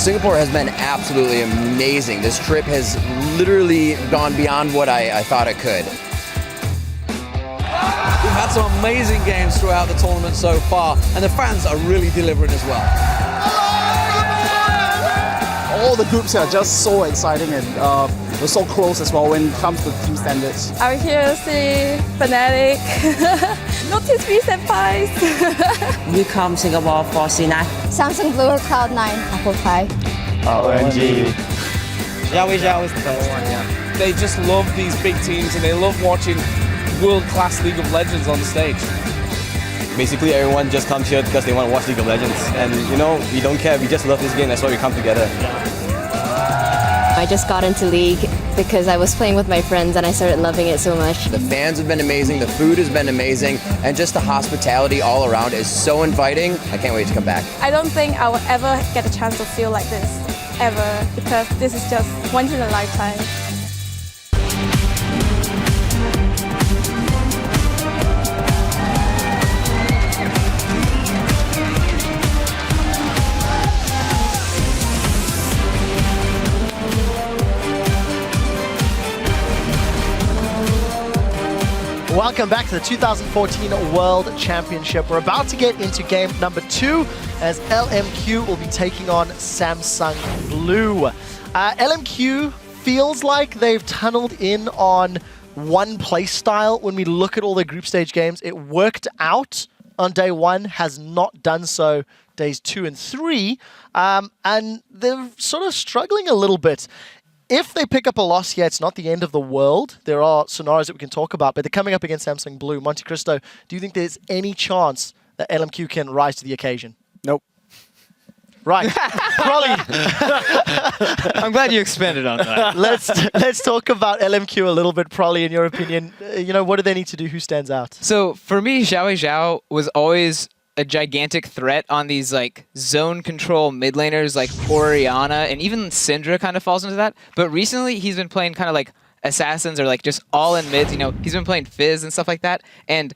Singapore has been absolutely amazing. This trip has literally gone beyond what I thought it could. We've had some amazing games throughout the tournament so far, and the fans are really delivering as well. All the groups are just so exciting, and we're so close as well when it comes to team standards. I'm here to see Fnatic. Notice me senpais. We come Singapore for C9. Samsung Blue or Cloud9. Apple Pie. OMG. XiaoWeiXiao is the best one, yeah. They just love these big teams and they love watching world-class League of Legends on the stage. Basically, everyone just comes here because they want to watch League of Legends. And, you know, we don't care. We just love this game. That's why we come together. I just got into League because I was playing with my friends and I started loving it so much. The fans have been amazing, the food has been amazing, and just the hospitality all around is so inviting. I can't wait to come back. I don't think I will ever get a chance to feel like this, ever, because this is just once in a lifetime. Welcome back to the 2014 World Championship. We're about to get into game number 2 as LMQ will be taking on Samsung Blue. LMQ feels like they've tunneled in on one play style. When we look at all their group stage games, it worked out on day 1, has not done so days 2 and 3, and they're sort of struggling a little bit. If they pick up a loss here, it's not the end of the world. There are scenarios that we can talk about, but they're coming up against Samsung Blue. Monte Cristo, do you think there's any chance that LMQ can rise to the occasion? Nope. Right. Probably. I'm glad you expanded on that. Let's talk about LMQ a little bit, Probably, in your opinion. What do they need to do? Who stands out? So for me, XiaoWeiXiao was always a gigantic threat on these like zone control mid laners like Orianna, and even Syndra kind of falls into that. But recently he's been playing kind of like assassins or like just all in mids. He's been playing Fizz and stuff like that. And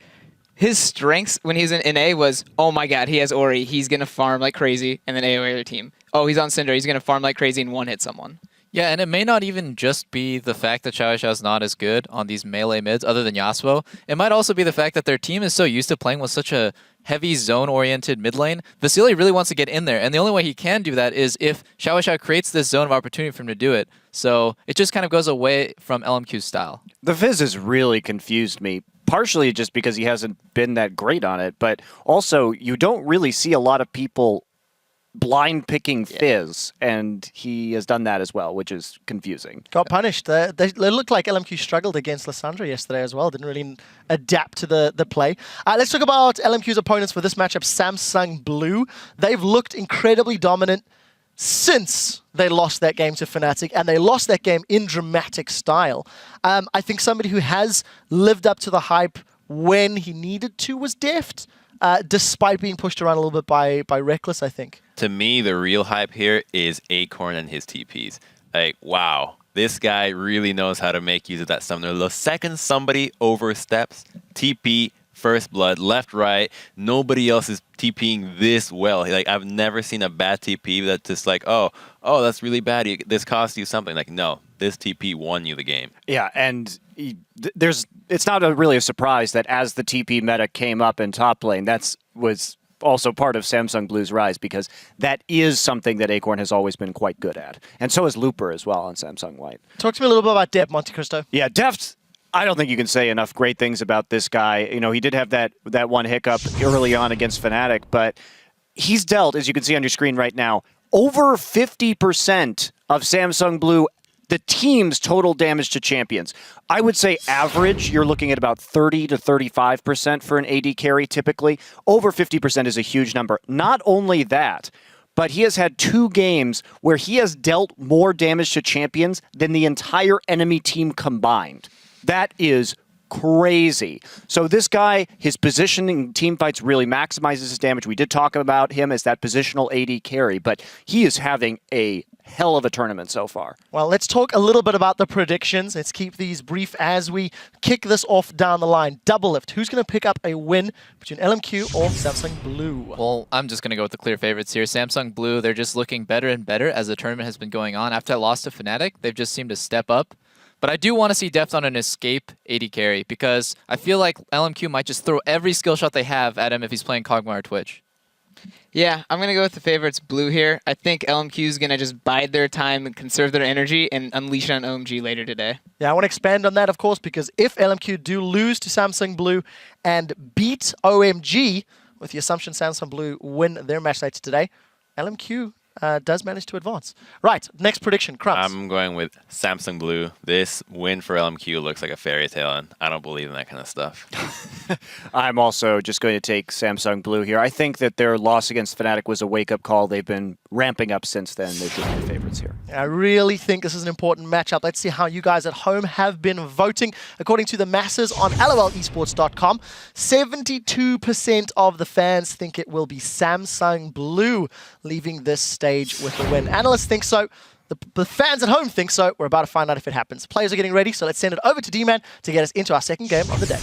his strengths when he's in A was, oh my god, he has Ori, he's gonna farm like crazy, and then AoE their team. Oh, he's on Syndra, he's gonna farm like crazy and one hit someone. Yeah, and it may not even just be the fact that XiaoWeiXiao is not as good on these melee mids other than Yasuo. It might also be the fact that their team is so used to playing with such a heavy zone-oriented mid lane. Vasilii really wants to get in there, and the only way he can do that is if XiaoWeiXiao creates this zone of opportunity for him to do it. So it just kind of goes away from LMQ's style. The Fizz has really confused me, partially just because he hasn't been that great on it, but also you don't really see a lot of people blind picking Fizz, and he has done that as well, which is confusing. Got punished. They looked like LMQ struggled against Lissandra yesterday as well. Didn't really adapt to the play. Let's talk about LMQ's opponents for this matchup, Samsung Blue. They've looked incredibly dominant since they lost that game to Fnatic, and they lost that game in dramatic style. I think somebody who has lived up to the hype when he needed to was Deft, despite being pushed around a little bit by Reckless, I think. To me, the real hype here is Acorn and his TPs. Like, wow, this guy really knows how to make use of that summoner. The second somebody oversteps, TP, first blood, left, right, nobody else is TPing this well. Like, I've never seen a bad TP that's just like, oh, that's really bad. This cost you something. Like, no, this TP won you the game. Yeah, and it's not really a surprise that as the TP meta came up in top lane, was also part of Samsung Blue's rise, because that is something that Acorn has always been quite good at. And so is Looper as well on Samsung White. Talk to me a little bit about Deft, Monte Cristo. Yeah, Deft, I don't think you can say enough great things about this guy. He did have that one hiccup early on against Fnatic, but he's dealt, as you can see on your screen right now, over 50% of Samsung Blue, the team's total damage to champions. I would say average, you're looking at about 30 to 35% for an AD carry typically. Over 50% is a huge number. Not only that, but he has had 2 games where he has dealt more damage to champions than the entire enemy team combined. That is crazy. So this guy, his positioning team fights really maximizes his damage. We did talk about him as that positional AD carry, but he is having a hell of a tournament so far. Well, let's talk a little bit about the predictions. Let's keep these brief as we kick this off down the line. Double lift. Who's going to pick up a win between LMQ or Samsung Blue? Well, I'm just going to go with the clear favorites here. Samsung Blue, they're just looking better and better as the tournament has been going on. After that loss to Fnatic, they've just seemed to step up. But I do want to see Deft on an escape AD carry because I feel like LMQ might just throw every skill shot they have at him if he's playing Kog'Maw or Twitch. Yeah, I'm going to go with the favorites Blue here. I think LMQ is going to just bide their time and conserve their energy and unleash on OMG later today. Yeah, I want to expand on that, of course, because if LMQ do lose to Samsung Blue and beat OMG, with the assumption Samsung Blue win their match later today, LMQ does manage to advance. Right, next prediction, Crumbs. I'm going with Samsung Blue. This win for LMQ looks like a fairy tale, and I don't believe in that kind of stuff. I'm also just going to take Samsung Blue here. I think that their loss against Fnatic was a wake-up call. They've been ramping up since then. They should be the favorites here. I really think this is an important matchup. Let's see how you guys at home have been voting. According to the masses on LOLesports.com, 72% of the fans think it will be Samsung Blue leaving this stage with the win. Analysts think so. The fans at home think so. We're about to find out if it happens. Players are getting ready, so let's send it over to D-Man to get us into our second game of the day.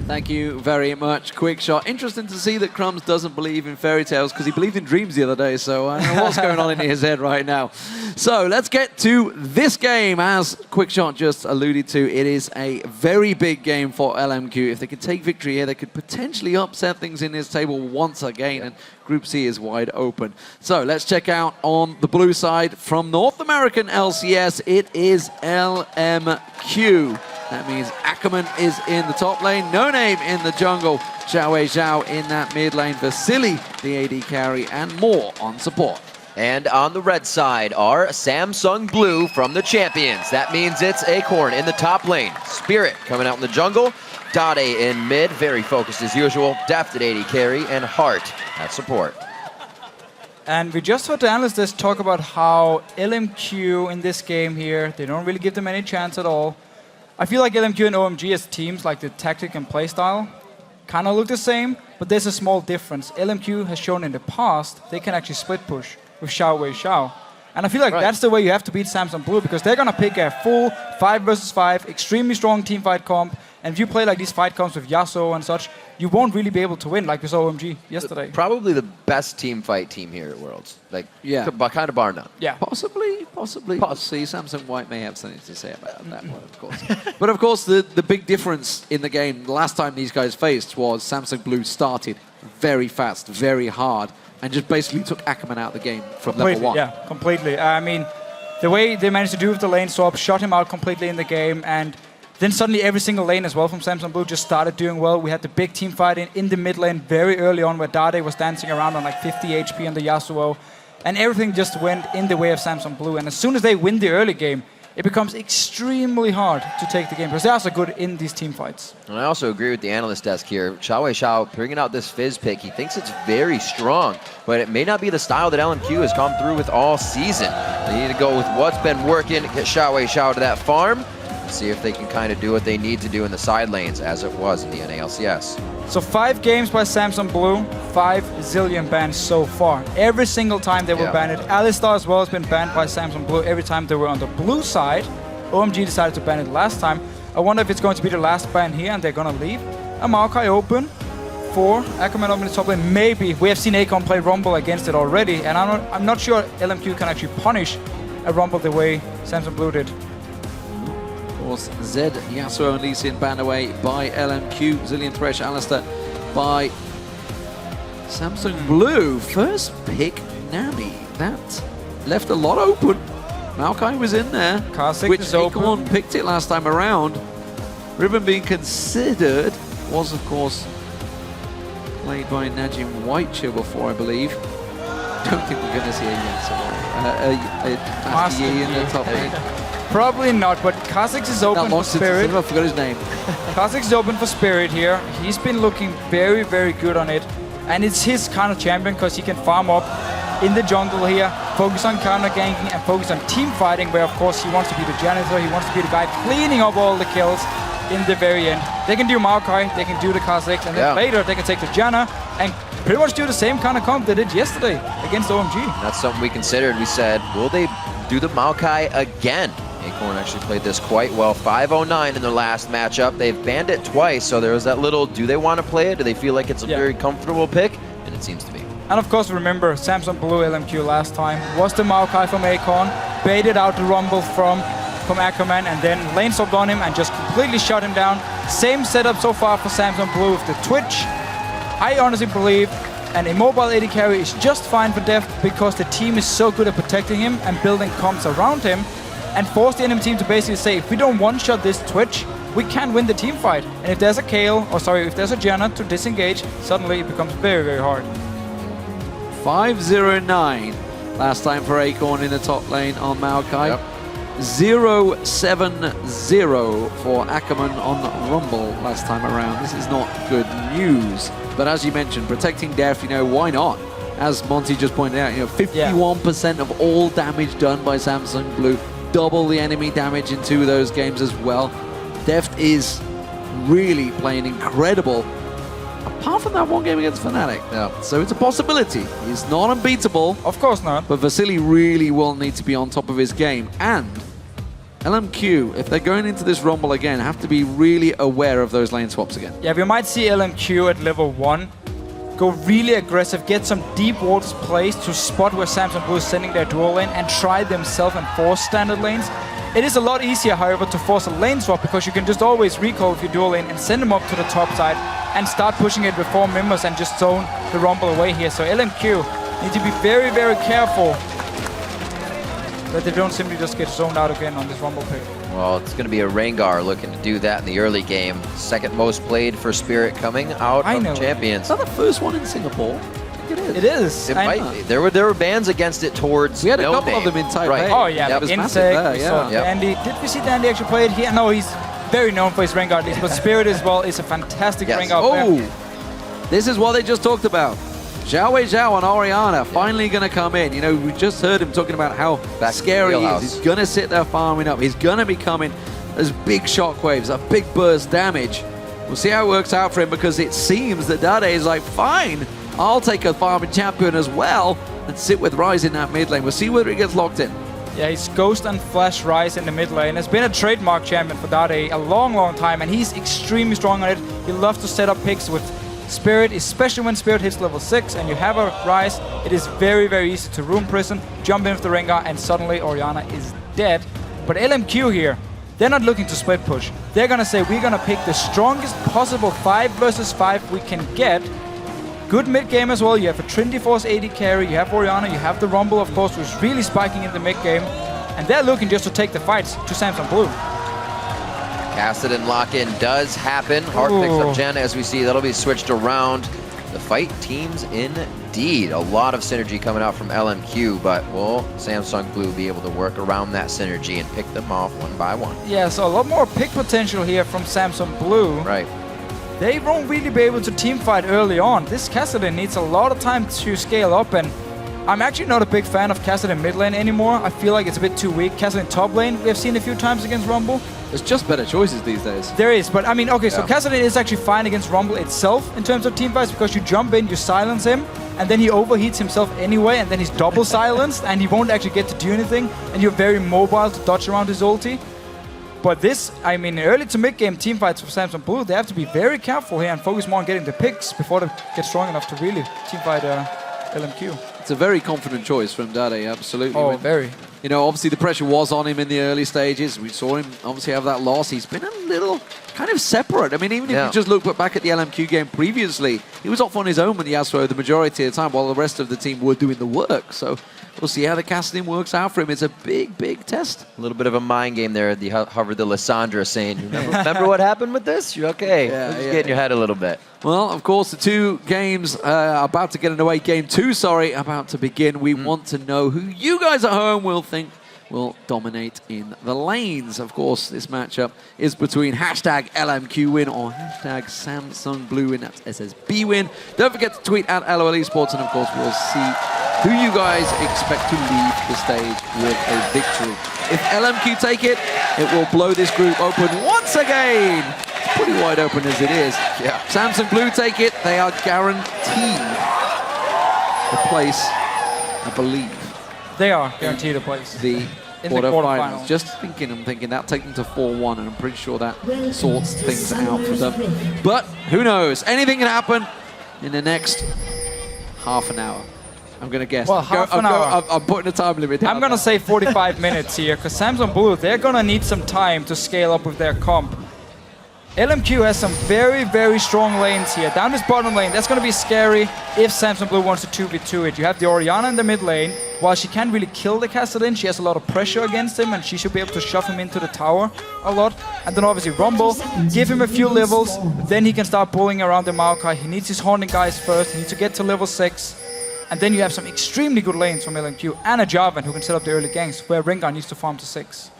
Thank you very much, Quick Shot. Interesting to see that Crumbs doesn't believe in fairy tales because he believed in dreams the other day, so I don't know what's going on in his head right now. So let's get to this game. As Quick Shot just alluded to, it is a very big game for LMQ. If they could take victory here, they could potentially upset things in this table once again, and Group C is wide open. So let's check out on the blue side from North American LCS. It is LMQ. That means Ackerman is in the top lane, NoName in the jungle, XiaoWeiXiao in that mid lane, Vasilii the AD carry, and more on support. And on the red side are Samsung Blue from the champions. That means it's Acorn in the top lane, Spirit coming out in the jungle, Dade in mid, very focused as usual, Deft at AD carry, and Heart at support. And we just heard the analysts talk about how LMQ in this game here, they don't really give them any chance at all. I feel like LMQ and OMG as teams, like the tactic and playstyle, kind of look the same, but there's a small difference. LMQ has shown in the past they can actually split push with XiaoWeiXiao. And I feel like that's the way you have to beat Samsung Blue, because they're going to pick a full 5 versus 5, extremely strong teamfight comp. And if you play like these fight comps with Yasuo and such, you won't really be able to win like we saw OMG yesterday. Probably the best team fight team here at Worlds. Like, yeah, kind of bar none. Yeah, possibly. We'll see. Samsung White may have something to say about that one, of course. But of course, the big difference in the game, the last time these guys faced, was Samsung Blue started very fast, very hard, and just basically took Ackerman out of the game from level 1. Yeah, completely. I mean, the way they managed to do with the lane swap, shut him out completely in the game, and then suddenly every single lane as well from Samsung Blue just started doing well. We had the big team fight in the mid lane very early on where Dade was dancing around on like 50 HP on the Yasuo. And everything just went in the way of Samsung Blue. And as soon as they win the early game, it becomes extremely hard to take the game because they are so good in these team fights. And I also agree with the analyst desk here. XiaoWeiXiao bringing out this Fizz pick. He thinks it's very strong, but it may not be the style that LMQ has come through with all season. They need to go with what's been working, get XiaoWeiXiao to that farm, and see if they can kind of do what they need to do in the side lanes as it was in the NALCS. So 5 games by Samsung Blue, 5 zillion bans so far. Every single time they were banned. Alistar as well has been banned by Samsung Blue every time they were on the blue side. OMG decided to ban it last time. I wonder if it's going to be the last ban here and they're going to leave. A Maokai open for Ackerman up in the top lane. Maybe. We have seen Acorn play Rumble against it already, and I'm not sure LMQ can actually punish a Rumble the way Samsung Blue did. Of course, Zed, Yasuo and Lee Sin banned away by LMQ. Zillion Thresh, Alistair by Samsung Blue. First pick, Nami. That left a lot open. Maokai was in there, which Acorn picked it last time around. Ribbon being considered was, of course, played by NoName before, I believe. Don't think we're going to see a Master Yi in the top lane. Probably not, but Kha'Zix is open for Spirit. I forgot his name. Kha'Zix is open for Spirit here. He's been looking very, very good on it. And it's his kind of champion because he can farm up in the jungle here, focus on counter ganking and focus on team fighting, where of course he wants to be the janitor, he wants to be the guy cleaning up all the kills in the very end. They can do Maokai, they can do the Kha'Zix, and then later they can take the Janna, and pretty much do the same kind of comp they did yesterday against OMG. That's something we considered. We said, will they do the Maokai again? Acorn actually played this quite well. 509 in their last matchup. They've banned it twice, so there was that little, do they want to play it? Do they feel like it's a very comfortable pick? And it seems to be. And of course, remember, Samsung Blue LMQ last time was the Maokai from Acorn, baited out the Rumble from Ackerman, and then lane swapped on him and just completely shut him down. Same setup so far for Samsung Blue with the Twitch. I honestly believe an immobile AD carry is just fine for Deft because the team is so good at protecting him and building comps around him, and force the enemy team to basically say, if we don't one-shot this Twitch, we can't win the team fight. And if there's a Kale, or sorry, if there's a Janna to disengage, suddenly it becomes very, very hard. 509 last time for Acorn in the top lane on Maokai. 0-7-0 for Ackerman on Rumble last time around. This is not good news. But as you mentioned, protecting Def, you know, why not? As Monty just pointed out, you know, 51% of all damage done by Samsung Blue. Double the enemy damage in 2 of those games as well. Deft is really playing incredible. Apart from that one game against Fnatic. So it's a possibility. He's not unbeatable. Of course not. But Vasilii really will need to be on top of his game. And LMQ, if they're going into this Rumble again, have to be really aware of those lane swaps again. Yeah, we might see LMQ at level 1 go really aggressive, get some deep walls placed to spot where Samsung Blue is sending their dual lane and try themselves and force standard lanes. It is a lot easier, however, to force a lane swap because you can just always recall with your dual lane and send them up to the top side and start pushing it with 4 members and just zone the Rumble away here. So LMQ need to be very, very careful that they don't simply just get zoned out again on this Rumble pick. Well, it's going to be a Rengar looking to do that in the early game. Second most played for Spirit coming out of Champions. Is that the first one in Singapore? I think it is. It is. It might be. There were bans against it towards We had a couple NoName. of them in Taipei. Oh yeah, That was Insect, massive there, we saw Dandy. Did we see Dandy actually play it here? No, he's very known for his Rengar at least, but Spirit as well is a fantastic Rengar player. This is what they just talked about. XiaoWeiXiao and Orianna finally going to come in. You know, we just heard him talking about how scary he is. He's going to sit there farming up. He's going to be coming as big shockwaves, a big burst damage. We'll see how it works out for him because it seems that Dade is like, fine, I'll take a farming champion as well and sit with Ryze in that mid lane. We'll see whether he gets locked in. Yeah, he's Ghost and Flash Ryze in the mid lane. Has been a trademark champion for Dade a long, long time, and he's extremely strong on it. He loves to set up picks with Spirit, especially when Spirit hits level 6 and you have a Ryze. It is very, very easy to room prison, jump in with the Rengar, and suddenly Orianna is dead. But LMQ here, they're not looking to split push. They're gonna say, we're gonna pick the strongest possible 5 versus 5 we can get. Good mid game as well. You have a Trinity Force AD carry, you have Orianna, you have the Rumble, of course, who's really spiking in the mid game. And they're looking just to take the fights to Samsung Blue. Kassadin lock-in does happen. Hart picks up Janna as we see. That'll be switched around. The fight teams indeed. A lot of synergy coming out from LMQ, but will Samsung Blue be able to work around that synergy and pick them off one by one? Yeah, so a lot more pick potential here from Samsung Blue. Right. They won't really be able to team fight early on. This Kassadin needs a lot of time to scale up, and I'm actually not a big fan of Kassadin mid lane anymore. I feel like it's a bit too weak. Kassadin top lane, we have seen a few times against Rumble. There's just better choices these days. There is, but I mean, okay, so Kassadin is actually fine against Rumble itself in terms of team fights because you jump in, you silence him, and then he overheats himself anyway, and then he's double silenced, and he won't actually get to do anything, and you're very mobile to dodge around his ulti. But this, I mean, early to mid-game team fights for Samsung Blue, they have to be very careful here and focus more on getting the picks before they get strong enough to really team fight LMQ. It's a very confident choice from Dade, absolutely. Oh, very. You know, obviously the pressure was on him in the early stages. We saw him obviously have that loss. He's been a little kind of separate. I mean, even if you just look back at the LMQ game previously, he was off on his own with Yasuo the majority of the time while the rest of the team were doing the work. So we'll see how the casting works out for him. It's a big, big test. A little bit of a mind game there. The hovered the Lissandra saying, remember what happened with this? You're okay. Just get in your head a little bit. Well, of course, the 2 games about to get underway. Game 2, about to begin. We want to know who you guys at home will think will dominate in the lanes. Of course, this matchup is between #LMQ win or #Samsung Blue win. That's SSB win. Don't forget to tweet at LOL Esports, and of course, we'll see who you guys expect to leave the stage with a victory. If LMQ take it, it will blow this group open once again. pretty wide open as it is. Yeah. Samsung Blue take it. They are guaranteed the place, I believe. They are guaranteed a place. In the quarterfinals. Just thinking, I'm thinking that'll take them to 4-1, and I'm pretty sure that sorts things out for them. But who knows? Anything can happen in the next half an hour. I'm going to guess. Well, half an hour. I'm putting a time limit down. I'm going to say 45 minutes here, because Samsung Blue, they're going to need some time to scale up with their comp. LMQ has some very, very strong lanes here. Down this bottom lane, that's going to be scary if Samsung Blue wants to 2v2 it. You have the Orianna in the mid lane. While she can't really kill the Kassadin, she has a lot of pressure against him, and she should be able to shove him into the tower a lot. And then obviously Rumble, give him a few levels, then he can start bullying around the Maokai. He needs his haunting guys first, he needs to get to level 6. And then you have some extremely good lanes from LMQ and a Jarvan who can set up the early ganks, where Rengar needs to farm to 6.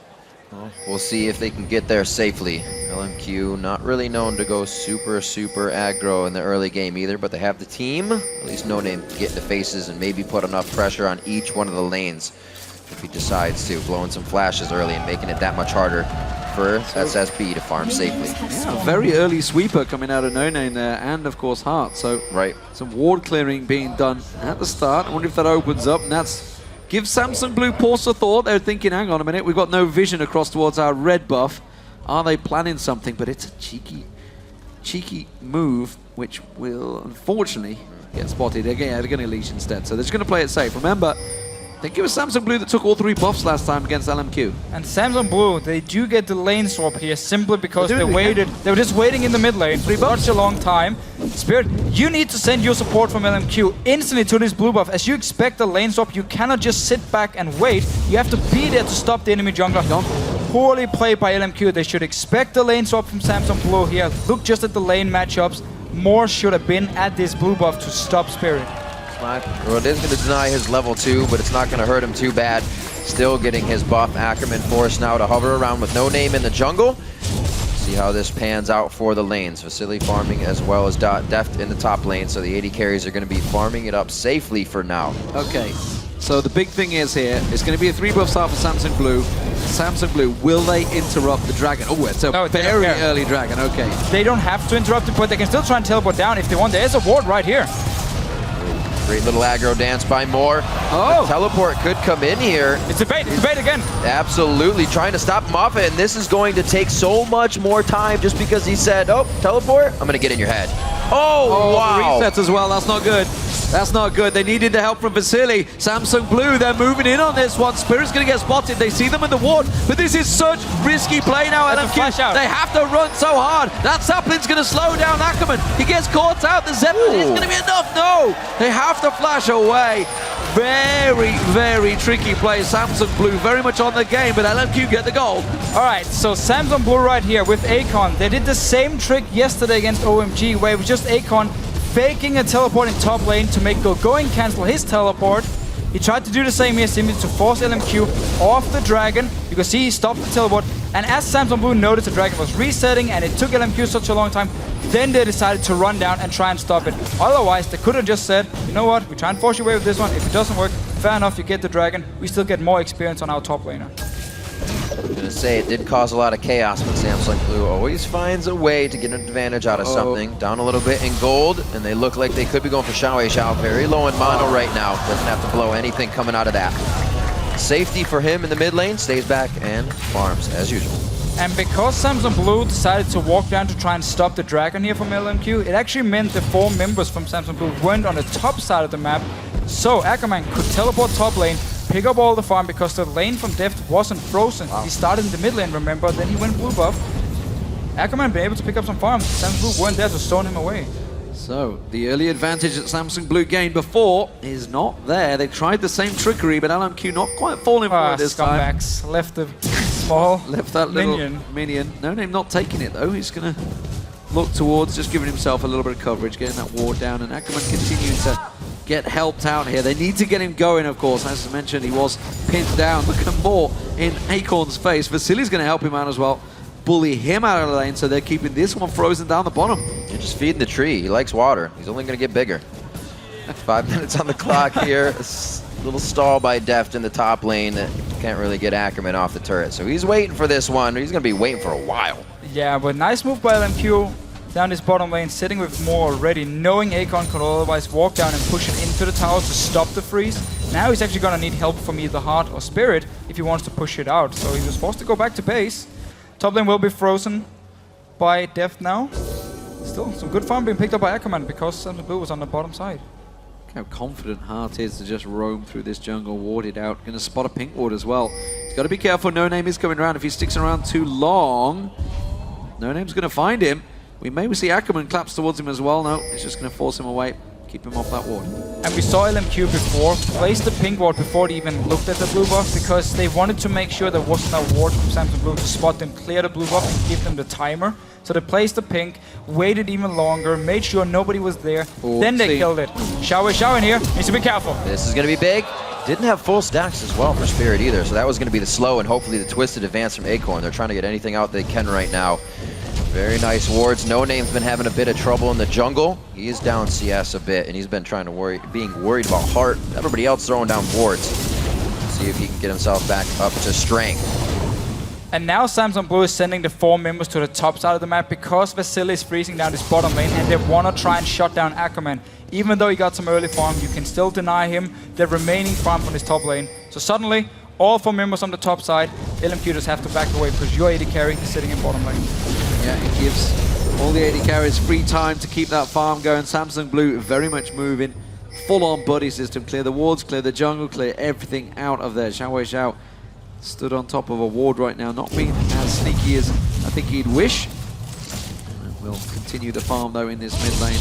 Well, we'll see if they can get there safely. LMQ not really known to go super aggro in the early game either, but they have the team, at least NoName, to get in the faces and maybe put enough pressure on each one of the lanes if he decides to, blowing some flashes early and making it that much harder for SSB to farm safely. Yeah, very early sweeper coming out of NoName there, and of course Heart. So some ward clearing being done at the start. I wonder if that opens up, and that's give Samsung Blue pause a thought. They're thinking, hang on a minute, we've got no vision across towards our red buff. Are they planning something? But it's a cheeky move, which will unfortunately get spotted. Again, they're going to leash instead, so they're just going to play it safe. Remember, I think it was Samsung Blue that took all 3 buffs last time against LMQ. And Samsung Blue, they do get the lane swap here simply because they waited. They were just waiting in the mid lane for such a long time. Spirit, you need to send your support from LMQ instantly to this blue buff. As you expect the lane swap, you cannot just sit back and wait. You have to be there to stop the enemy jungler. Poorly played by LMQ. They should expect the lane swap from Samsung Blue here. Look just at the lane matchups. More should have been at this blue buff to stop Spirit. Well, it is going to deny his level 2, but it's not going to hurt him too bad. Still getting his buff. Ackerman forced now to hover around with NoName in the jungle. See how this pans out for the lanes. Vasilii farming as well as Deft in the top lane, so the AD carries are going to be farming it up safely for now. Okay, so the big thing is here, it's going to be a 3 buff start for Samsung Blue. Samsung Blue, will they interrupt the dragon? Oh, it's a very early dragon, okay. They don't have to interrupt it, but they can still try and teleport down if they want. There's a ward right here. Great little aggro dance by Moore. The teleport could come in here. It's a bait again. Absolutely, trying to stop him off it, and this is going to take so much more time just because he said, oh, teleport, I'm gonna get in your head. Oh, wow. The resets as well, that's not good. That's not good. They needed the help from Vasilii. Samsung Blue, they're moving in on this one. Spirit's going to get spotted. They see them in the ward, but this is such risky play now. LMQ, they have to run so hard. That Saplin's going to slow down Ackerman. He gets caught out. The Zeppelin is going to be enough. No, they have to flash away. Very tricky play. Samsung Blue very much on the game, but LMQ get the goal. All right, so Samsung Blue right here with Acorn. They did the same trick yesterday against OMG, where it was just Acorn faking a teleport in top lane to make go and cancel his teleport. He tried to do the same here, simply to force LMQ off the dragon. You can see he stopped the teleport. And as Samsung Blue noticed the dragon was resetting and it took LMQ such a long time, then they decided to run down and try and stop it. Otherwise, they could have just said, you know what, we try and force your way with this one. If it doesn't work, fair enough, you get the dragon. We still get more experience on our top laner. I'm going to say it did cause a lot of chaos, but Samsung Blue always finds a way to get an advantage out of something. Down a little bit in gold, and they look like they could be going for XiaoWeiXiao. Very low in mono right now. Doesn't have to blow anything coming out of that. Safety for him in the mid lane, stays back and farms as usual. And because Samsung Blue decided to walk down to try and stop the dragon here from LMQ, it actually meant the 4 members from Samsung Blue weren't on the top side of the map. So Ackerman could teleport top lane, pick up all the farm because the lane from Deft wasn't frozen. He started in the mid lane, remember, then he went blue buff. Ackerman been able to pick up some farms. Samsung Blue weren't there to stone him away. So, the early advantage that Samsung Blue gained before is not there. They tried the same trickery, but LMQ not quite falling for it this time. Scumbags. Left the small Left that little minion. NoName not taking it though. He's going to look towards just giving himself a little bit of coverage, getting that ward down, and Ackerman continuing to get helped out here. They need to get him going, of course. As I mentioned, he was pinned down. Look at more in Acorn's face. Vasilii's going to help him out as well. Bully him out of the lane, so they're keeping this one frozen down the bottom. You're just feeding the tree. He likes water. He's only going to get bigger. 5 minutes on the clock here. A little stall by Deft in the top lane. Can't really get Ackerman off the turret. So he's waiting for this one. He's going to be waiting for a while. Yeah, but nice move by LMQ down this bottom lane, sitting with more already, knowing Acorn could otherwise walk down and push it into the towers to stop the freeze. Now he's actually going to need help from either Heart or Spirit if he wants to push it out. So he was forced to go back to base. Top lane will be frozen by Deft now. Still, some good farm being picked up by Ackerman because Samsung Blue was on the bottom side. How confident Heart is to just roam through this jungle, ward it out. Going to spot a pink ward as well. He's got to be careful. NoName is coming around. If he sticks around too long, NoName's going to find him. We may see Ackerman collapse towards him as well. No, it's just going to force him away. Keep him off that ward. And we saw LMQ before place the pink ward before they even looked at the blue buff because they wanted to make sure there wasn't a ward from Samsung Blue to spot them, clear the blue buff and give them the timer. So they placed the pink, waited even longer, made sure nobody was there, then they killed it. Xiao in here, needs to be careful. This is going to be big. Didn't have full stacks as well for Spirit either, so that was going to be the slow and hopefully the twisted advance from Acorn. They're trying to get anything out they can right now. Very nice wards. NoName's been having a bit of trouble in the jungle. He is down CS a bit, and he's been trying to being worried about Heart. Everybody else throwing down wards. See if he can get himself back up to strength. And now Samsung Blue is sending the 4 members to the top side of the map because Vasilii is freezing down this bottom lane and they want to try and shut down Ackerman. Even though he got some early farm, you can still deny him the remaining farm from his top lane. So suddenly, all 4 members on the top side, LMQ just have to back away because your AD carry is sitting in bottom lane. Yeah, it gives all the AD carries free time to keep that farm going. Samsung Blue very much moving. Full-on buddy system. Clear the wards, clear the jungle, clear everything out of there. XiaoWeiXiao stood on top of a ward right now, not being as sneaky as I think he'd wish. And we'll continue the farm though in this mid lane.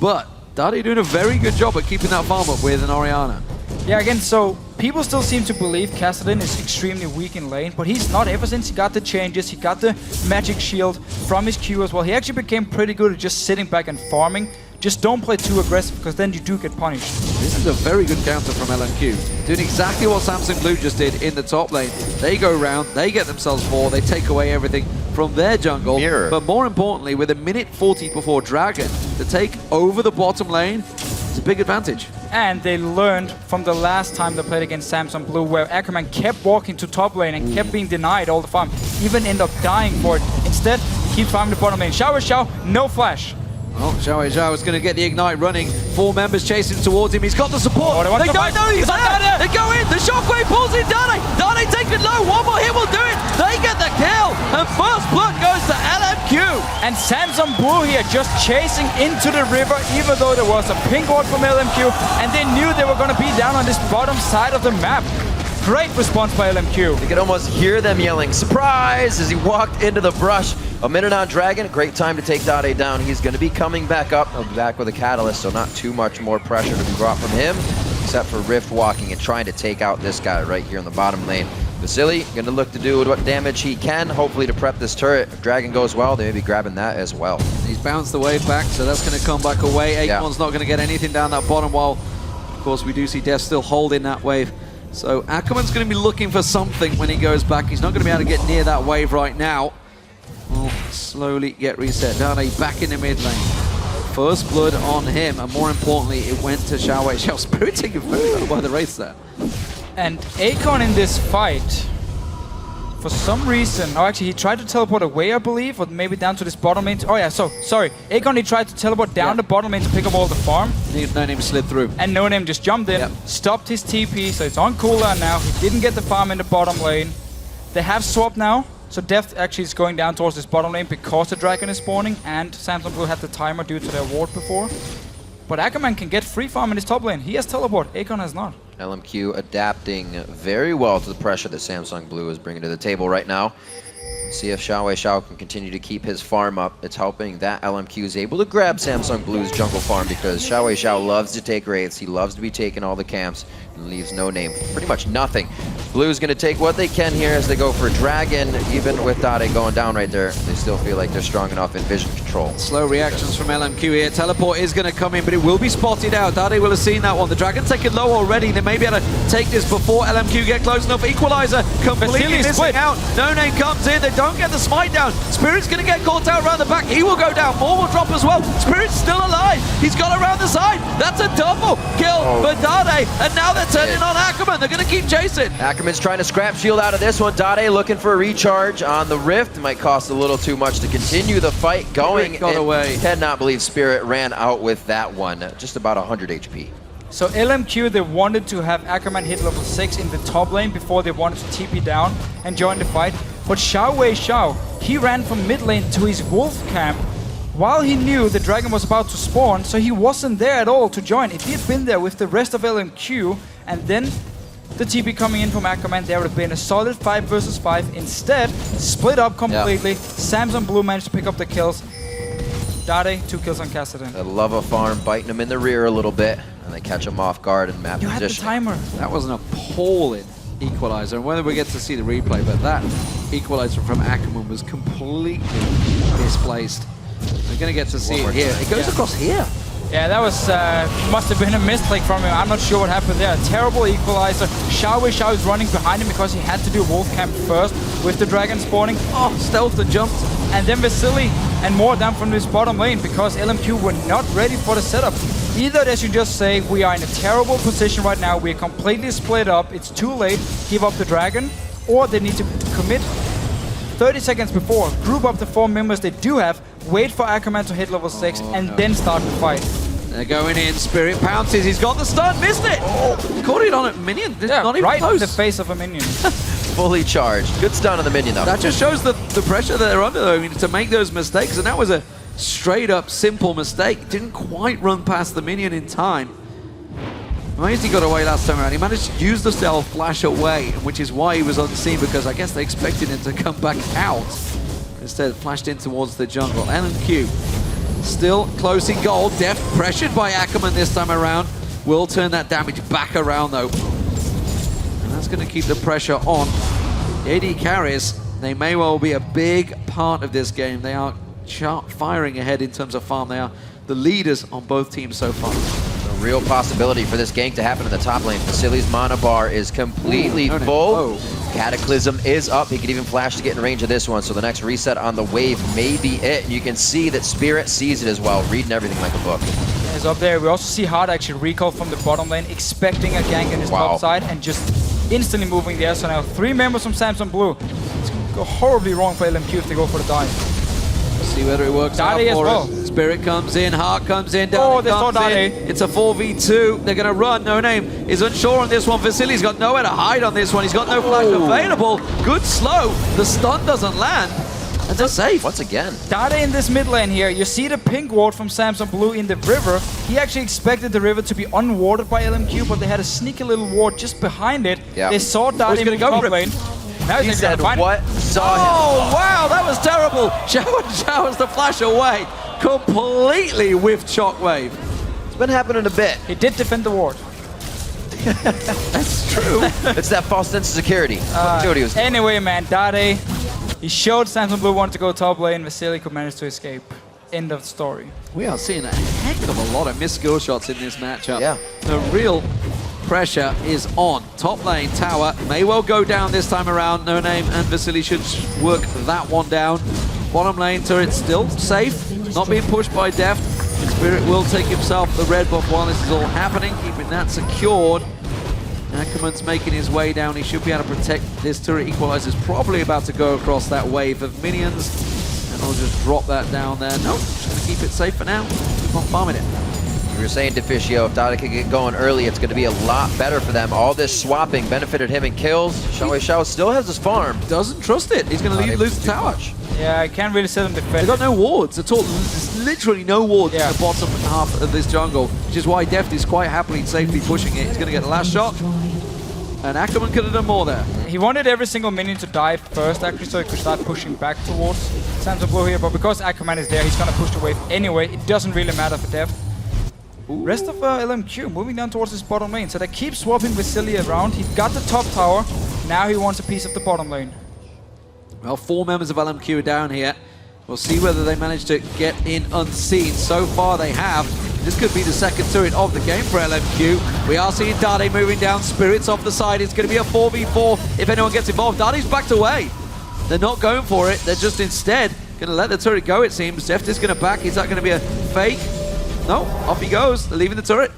But Dade doing a very good job at keeping that farm up with an Orianna. Yeah, again, so people still seem to believe Qi-Lin is extremely weak in lane, but he's not. Ever since he got the changes, he got the magic shield from his Q as well. He actually became pretty good at just sitting back and farming. Just don't play too aggressive, because then you do get punished. This is a very good counter from LMQ. Doing exactly what Samsung Blue just did in the top lane. They go round, they get themselves 4, they take away everything from their jungle. Mirror. But more importantly, with a minute 40 before Dragon, to take over the bottom lane, it's a big advantage. And they learned from the last time they played against Samsung Blue, where Ackerman kept walking to top lane and kept being denied all the farm, even end up dying for it. Instead, he keeps farming the bottom lane. Xiao, no flash. Oh, Zhou is going to get the Ignite running. 4 members chasing towards him. He's got the support. They don't know he's there. They go in. The shockwave pulls in Dade. Dade taken low. One more hit will do it. They get the kill. And first blood goes to LMQ. And Samsung Blue here just chasing into the river, even though there was a pink ward from LMQ. And they knew they were going to be down on this bottom side of the map. Great response by LMQ. You could almost hear them yelling, "Surprise!" as he walked into the brush. A minute on Dragon, great time to take Dade down. He's going to be coming back up. He'll be back with a catalyst, so not too much more pressure to be brought from him, except for Rift walking and trying to take out this guy right here in the bottom lane. Vasilii going to look to do what damage he can, hopefully to prep this turret. If Dragon goes well, they may be grabbing that as well. He's bounced the wave back, so that's going to come back away. Acorn's not going to get anything down that bottom wall. Of course, we do see Deft still holding that wave. So Ackerman's going to be looking for something when he goes back. He's not going to be able to get near that wave right now. We'll slowly get reset. Dade back in the mid lane. First blood on him, and more importantly, it went to XiaoWeiXiao. Spirit taking very well by the race there. And Acorn in this fight, for some reason, oh actually he tried to teleport away, I believe, or maybe down to this bottom lane. Oh yeah, so, sorry. Acorn, he tried to teleport down the bottom lane to pick up all the farm. NoName slid through. And NoName just jumped in, stopped his TP, so it's on cooldown now. He didn't get the farm in the bottom lane. They have swapped now, so Deft actually is going down towards this bottom lane because the Dragon is spawning, and Samsung Blue had the timer due to their ward before. But Ackerman can get free farm in his top lane. He has teleport, Acorn has not. LMQ adapting very well to the pressure that Samsung Blue is bringing to the table right now. See if XiaoWeiXiao can continue to keep his farm up. It's helping that LMQ is able to grab Samsung Blue's jungle farm because XiaoWeiXiao loves to take wraiths. He loves to be taking all the camps and leaves NoName pretty much nothing. Blue's going to take what they can here as they go for Dragon. Even with Dade going down right there, they still feel like they're strong enough in vision control. Slow reactions from LMQ here. Teleport is going to come in, but it will be spotted out. Dade will have seen that one. The Dragon's taken low already. They may be able to take this before LMQ get close enough. Equalizer completely missing out. NoName comes in. They don't get the smite down. Spirit's going to get caught out around the back. He will go down. More will drop as well. Spirit's still alive. He's got around the side. That's a double kill for Dade. And now they're turning on Ackerman. They're going to keep chasing. Ackerman's trying to scrap shield out of this one. Dade looking for a recharge on the Rift. Might cost a little too much to continue the fight going. Spirit got away. Cannot believe Spirit ran out with that one. Just about 100 HP. So LMQ, they wanted to have Ackerman hit level 6 in the top lane before they wanted to TP down and join the fight. But XiaoWeiXiao, he ran from mid lane to his wolf camp while he knew the dragon was about to spawn, so he wasn't there at all to join. If he had been there with the rest of LMQ and then the TP coming in from Ackerman, there would have been a solid 5 versus 5. Instead, split up completely. Yeah. Samsung Blue managed to pick up the kills. Dade, 2 kills on Kassadin. The Lava Farm biting him in the rear a little bit, and they catch him off guard and map you position. Had the timer. That was an appalling equalizer, and whether we get to see the replay, but that equalizer from Ackerman was completely misplaced. We're going to get to see it here. It goes across here. Yeah, that was must have been a misclick from him. I'm not sure what happened there. Terrible equalizer. XiaoWeiXiao is running behind him because he had to do Wolf Camp first with the dragon spawning. Oh, stealth the jumps. And then Vasilii and more down from this bottom lane because LMQ were not ready for the setup. Either they should just say, we are in a terrible position right now, we're completely split up, it's too late, give up the dragon, or they need to commit 30 seconds before, group up the 4 members they do have, wait for Ackerman to hit level 6, and then start the fight. They're going in, Spirit pounces, he's got the stun, missed it! Oh, caught it on a minion, not even right close. In the face of a minion. Fully charged. Good stun on the minion though. That just shows the pressure that they're under though, I mean, to make those mistakes, and that was a straight up simple mistake. Didn't quite run past the minion in time. Amazed he got away last time around. He managed to use the stealth flash away, which is why he was unseen, because I guess they expected him to come back out. Instead, flashed in towards the jungle. LMQ still close in goal. Deft pressured by Ackerman this time around. Will turn that damage back around though. And that's going to keep the pressure on. The AD carries, they may well be a big part of this game. They are firing ahead in terms of farm. They are the leaders on both teams so far. A real possibility for this gank to happen in the top lane. Vasilii's mana bar is completely full. Cataclysm is up. He could even flash to get in range of this one. So the next reset on the wave may be it. And you can see that Spirit sees it as well, reading everything like a book. Yeah, it's up there. We also see Hard actually recall from the bottom lane, expecting a gank in his top side and just instantly moving there. So now 3 members from Samsung Blue. It's going to go horribly wrong for LMQ if they go for the dive. See whether it works out for us. Spirit comes in, Heart comes in, Dade comes in. It's a 4v2. They're going to run. NoName is unsure on this one. Vasilii's got nowhere to hide on this one. He's got no flash available. Good slow. The stun doesn't land. And they're safe. Once again. Dade in this mid lane here. You see the pink ward from Samsung Blue in the river. He actually expected the river to be unwarded by LMQ, but they had a sneaky little ward just behind it. Yep. They saw Dade in the top lane. Now he said, what? Saw him. Oh, wow, that was terrible. Xiao the flash away. Completely whiffed Shockwave. It's been happening a bit. He did defend the ward. That's true. It's that false sense of security. Anyway, man, Dade, he showed Samsung Blue wanted to go top lane. Vasilii could manage to escape. End of story. We are seeing a heck of a lot of missed skill shots in this matchup. Yeah. The real pressure is on. Top lane tower may well go down this time around. NoName and Vasilii should work that one down. Bottom lane turret still safe, not being pushed by Deft. Spirit will take himself the red buff while this is all happening, keeping that secured. Ackerman's making his way down. He should be able to protect this turret. Equalizer's probably about to go across that wave of minions, and I'll just drop that down there. Nope, just going to keep it safe for now. Keep on farming it. You were saying, Deficio, if Dade could get going early, it's going to be a lot better for them. All this swapping benefited him in kills. XiaoWeiXiao still has his farm. Doesn't trust it. He's going to lose the tower. Yeah, I can't really set him defend. They've got no wards at all. There's literally no wards in the bottom half of this jungle, which is why Deft is quite happily and safely pushing it. He's going to get the last shot. And Ackerman could have done more there. He wanted every single minion to die first, actually, so he could start pushing back towards Samsung Blue here. But because Ackerman is there, he's going to push the wave anyway. It doesn't really matter for Deft. Rest of LMQ moving down towards his bottom lane. So they keep swapping Vasilii around. He got the top tower. Now he wants a piece of the bottom lane. Well, 4 members of LMQ are down here. We'll see whether they manage to get in unseen. So far they have. This could be the second turret of the game for LMQ. We are seeing Dade moving down. Spirits off the side. It's going to be a 4v4 if anyone gets involved. Dade's backed away. They're not going for it. They're just instead going to let the turret go, it seems. Deft is going to back. Is that going to be a fake? No, off he goes. They're leaving the turret.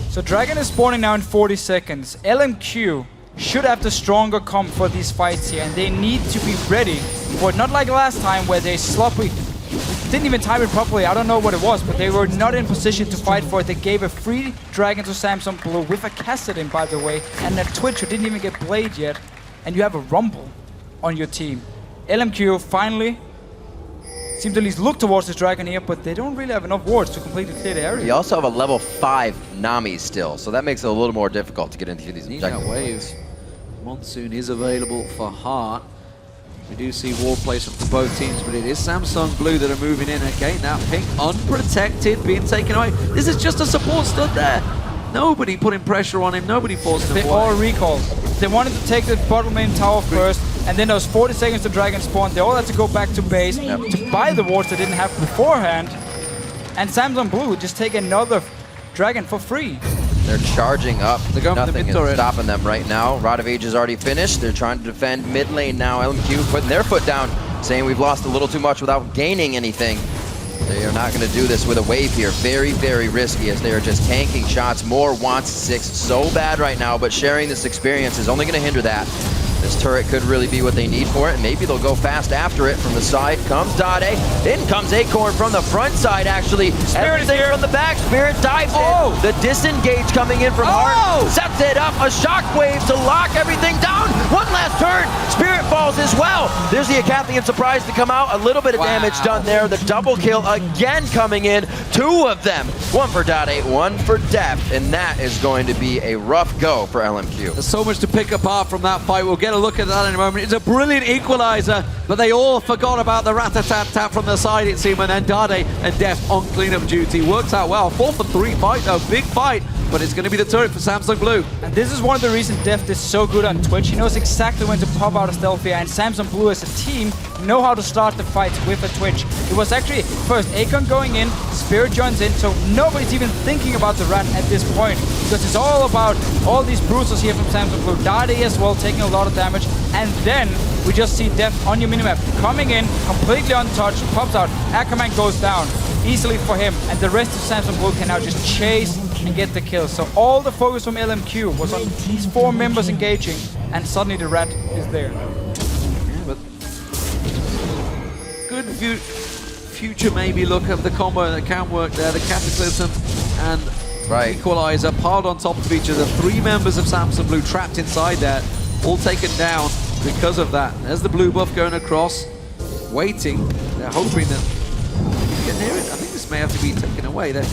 So Dragon is spawning now in 40 seconds. LMQ should have the stronger comp for these fights here, and they need to be ready for it. Not like last time where they sloppy, didn't even time it properly. I don't know what it was, but they were not in position to fight for it. They gave a free Dragon to Samsung Blue with a Kassadin, by the way, and a Twitch who didn't even get played yet, and you have a Rumble on your team. LMQ finally seem to at least look towards this Dragon here, but they don't really have enough wards to completely clear the area. You also have a level 5 Nami still, so that makes it a little more difficult to get into these objectives. Waves. Monsoon is available for Heart. We do see ward placement for both teams, but it is Samsung Blue that are moving in. Okay, now Pink unprotected, being taken away. This is just a support stood there. Nobody putting pressure on him, nobody forced him They away. all recalled. They wanted to take the bottom lane tower first, and then there was 40 seconds to Dragon spawn. They all had to go back to base to buy the wards they didn't have beforehand. And Samsung Blue just take another Dragon for free. They're charging up. They're going for the Nothing mid is turret. stopping them right now. Rod of Age is already finished. They're trying to defend mid lane now. LMQ putting their foot down, saying we've lost a little too much without gaining anything. They are not going to do this with a wave here. Very, very risky as they are just tanking shots. More wants 6 so bad right now, but sharing this experience is only going to hinder that. This turret could really be what they need for it, and maybe they'll go fast after it. From the side comes Dade. In comes Acorn from the front side, actually. Spirit is here from the back. Spirit dives in. The disengage coming in from Heart. Sets it up. A shockwave to lock everything down. One last turn. Spirit falls as well. There's the Acathian surprise to come out. A little bit of damage done there. The double kill again coming in. 2 of them. 1 for Dade, 1 for Deft, and that is going to be a rough go for LMQ. There's so much to pick apart from that fight. We'll get a look at that in a moment. It's a brilliant equalizer, but they all forgot about the rat-a-tat-tat from the side, it seemed, and then Dade and Deft on cleanup duty. Works out well. 4-for-3 fight, though. Big fight, but it's going to be the turret for Samsung Blue. And this is one of the reasons Deft is so good on Twitch. He knows exactly when to pop out a stealth here, and Samsung Blue as a team know how to start the fights with a Twitch. It was actually first Acorn going in, Spirit joins in, so nobody's even thinking about the rat at this point, because it's all about all these bruisers here from Samsung Blue. Dade as well taking a lot of damage, and then we just see Deft on your minimap coming in, completely untouched, pops out, Ackerman goes down easily for him, and the rest of Samsung Blue can now just chase and get the kill. So all the focus from LMQ was on these 4 members engaging, and suddenly the rat is there. Yeah, but good future maybe look of the combo that can work there. The Cataclysm and Equalizer piled on top of each other. 3 members of Samsung Blue trapped inside there, all taken down because of that. There's the blue buff going across, waiting. They're hoping that they get near it. I think this may have to be taken away. They're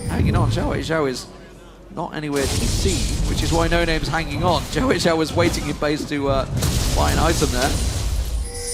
hanging on. Xiao is not anywhere to be seen, which is why NoName's hanging on. Xiao is waiting in base to buy an item there.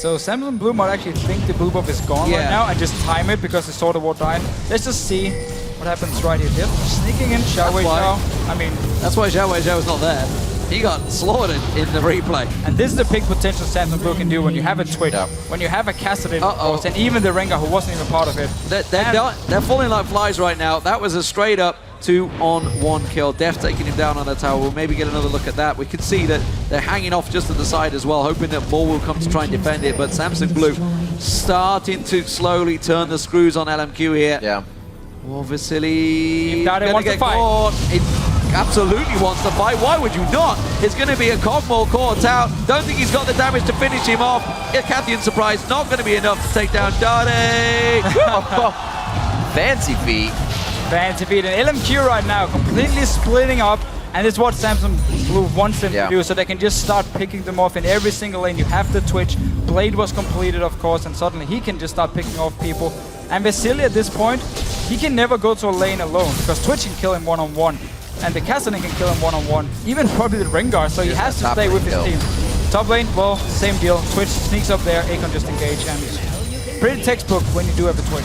So Samsung Blue might actually think the blue buff is gone right now and just time it because they saw the ward die. Let's just see what happens right here. They're sneaking in XiaoWeiXiao. I mean, that's why XiaoWeiXiao is not there. He got slaughtered in the replay. And this is the big potential Samsung Blue can do when you have a Twitch, when you have a Kassadin, of course, and even the Rengar who wasn't even part of it. They're falling like flies right now. That was a straight up 2-on-1 kill. Deft taking him down on the tower. We'll maybe get another look at that. We can see that they're hanging off just to the side as well, hoping that more will come to try and defend it. But Samsung Blue starting to slowly turn the screws on LMQ here. Yeah. Oh, Vasilii Dade wants to fight. Caught. It absolutely wants to fight. Why would you not? It's going to be a Cogmore caught out. Don't think he's got the damage to finish him off. Acathian surprise, not going to be enough to take down Dade. Fancy feet. Fancy feet. And LMQ right now completely splitting up. And it's what Samsung Blue wants them to do, so they can just start picking them off in every single lane. You have the Twitch. Blade was completed, of course, and suddenly he can just start picking off people. And Vasilii at this point, he can never go to a lane alone, because Twitch can kill him one-on-one. And the Kassadin can kill him one-on-one. Even probably the Rengar, so he has to stay with his team. Top lane, well, same deal. Twitch sneaks up there, Acorn just engage, and pretty textbook when you do have a Twitch.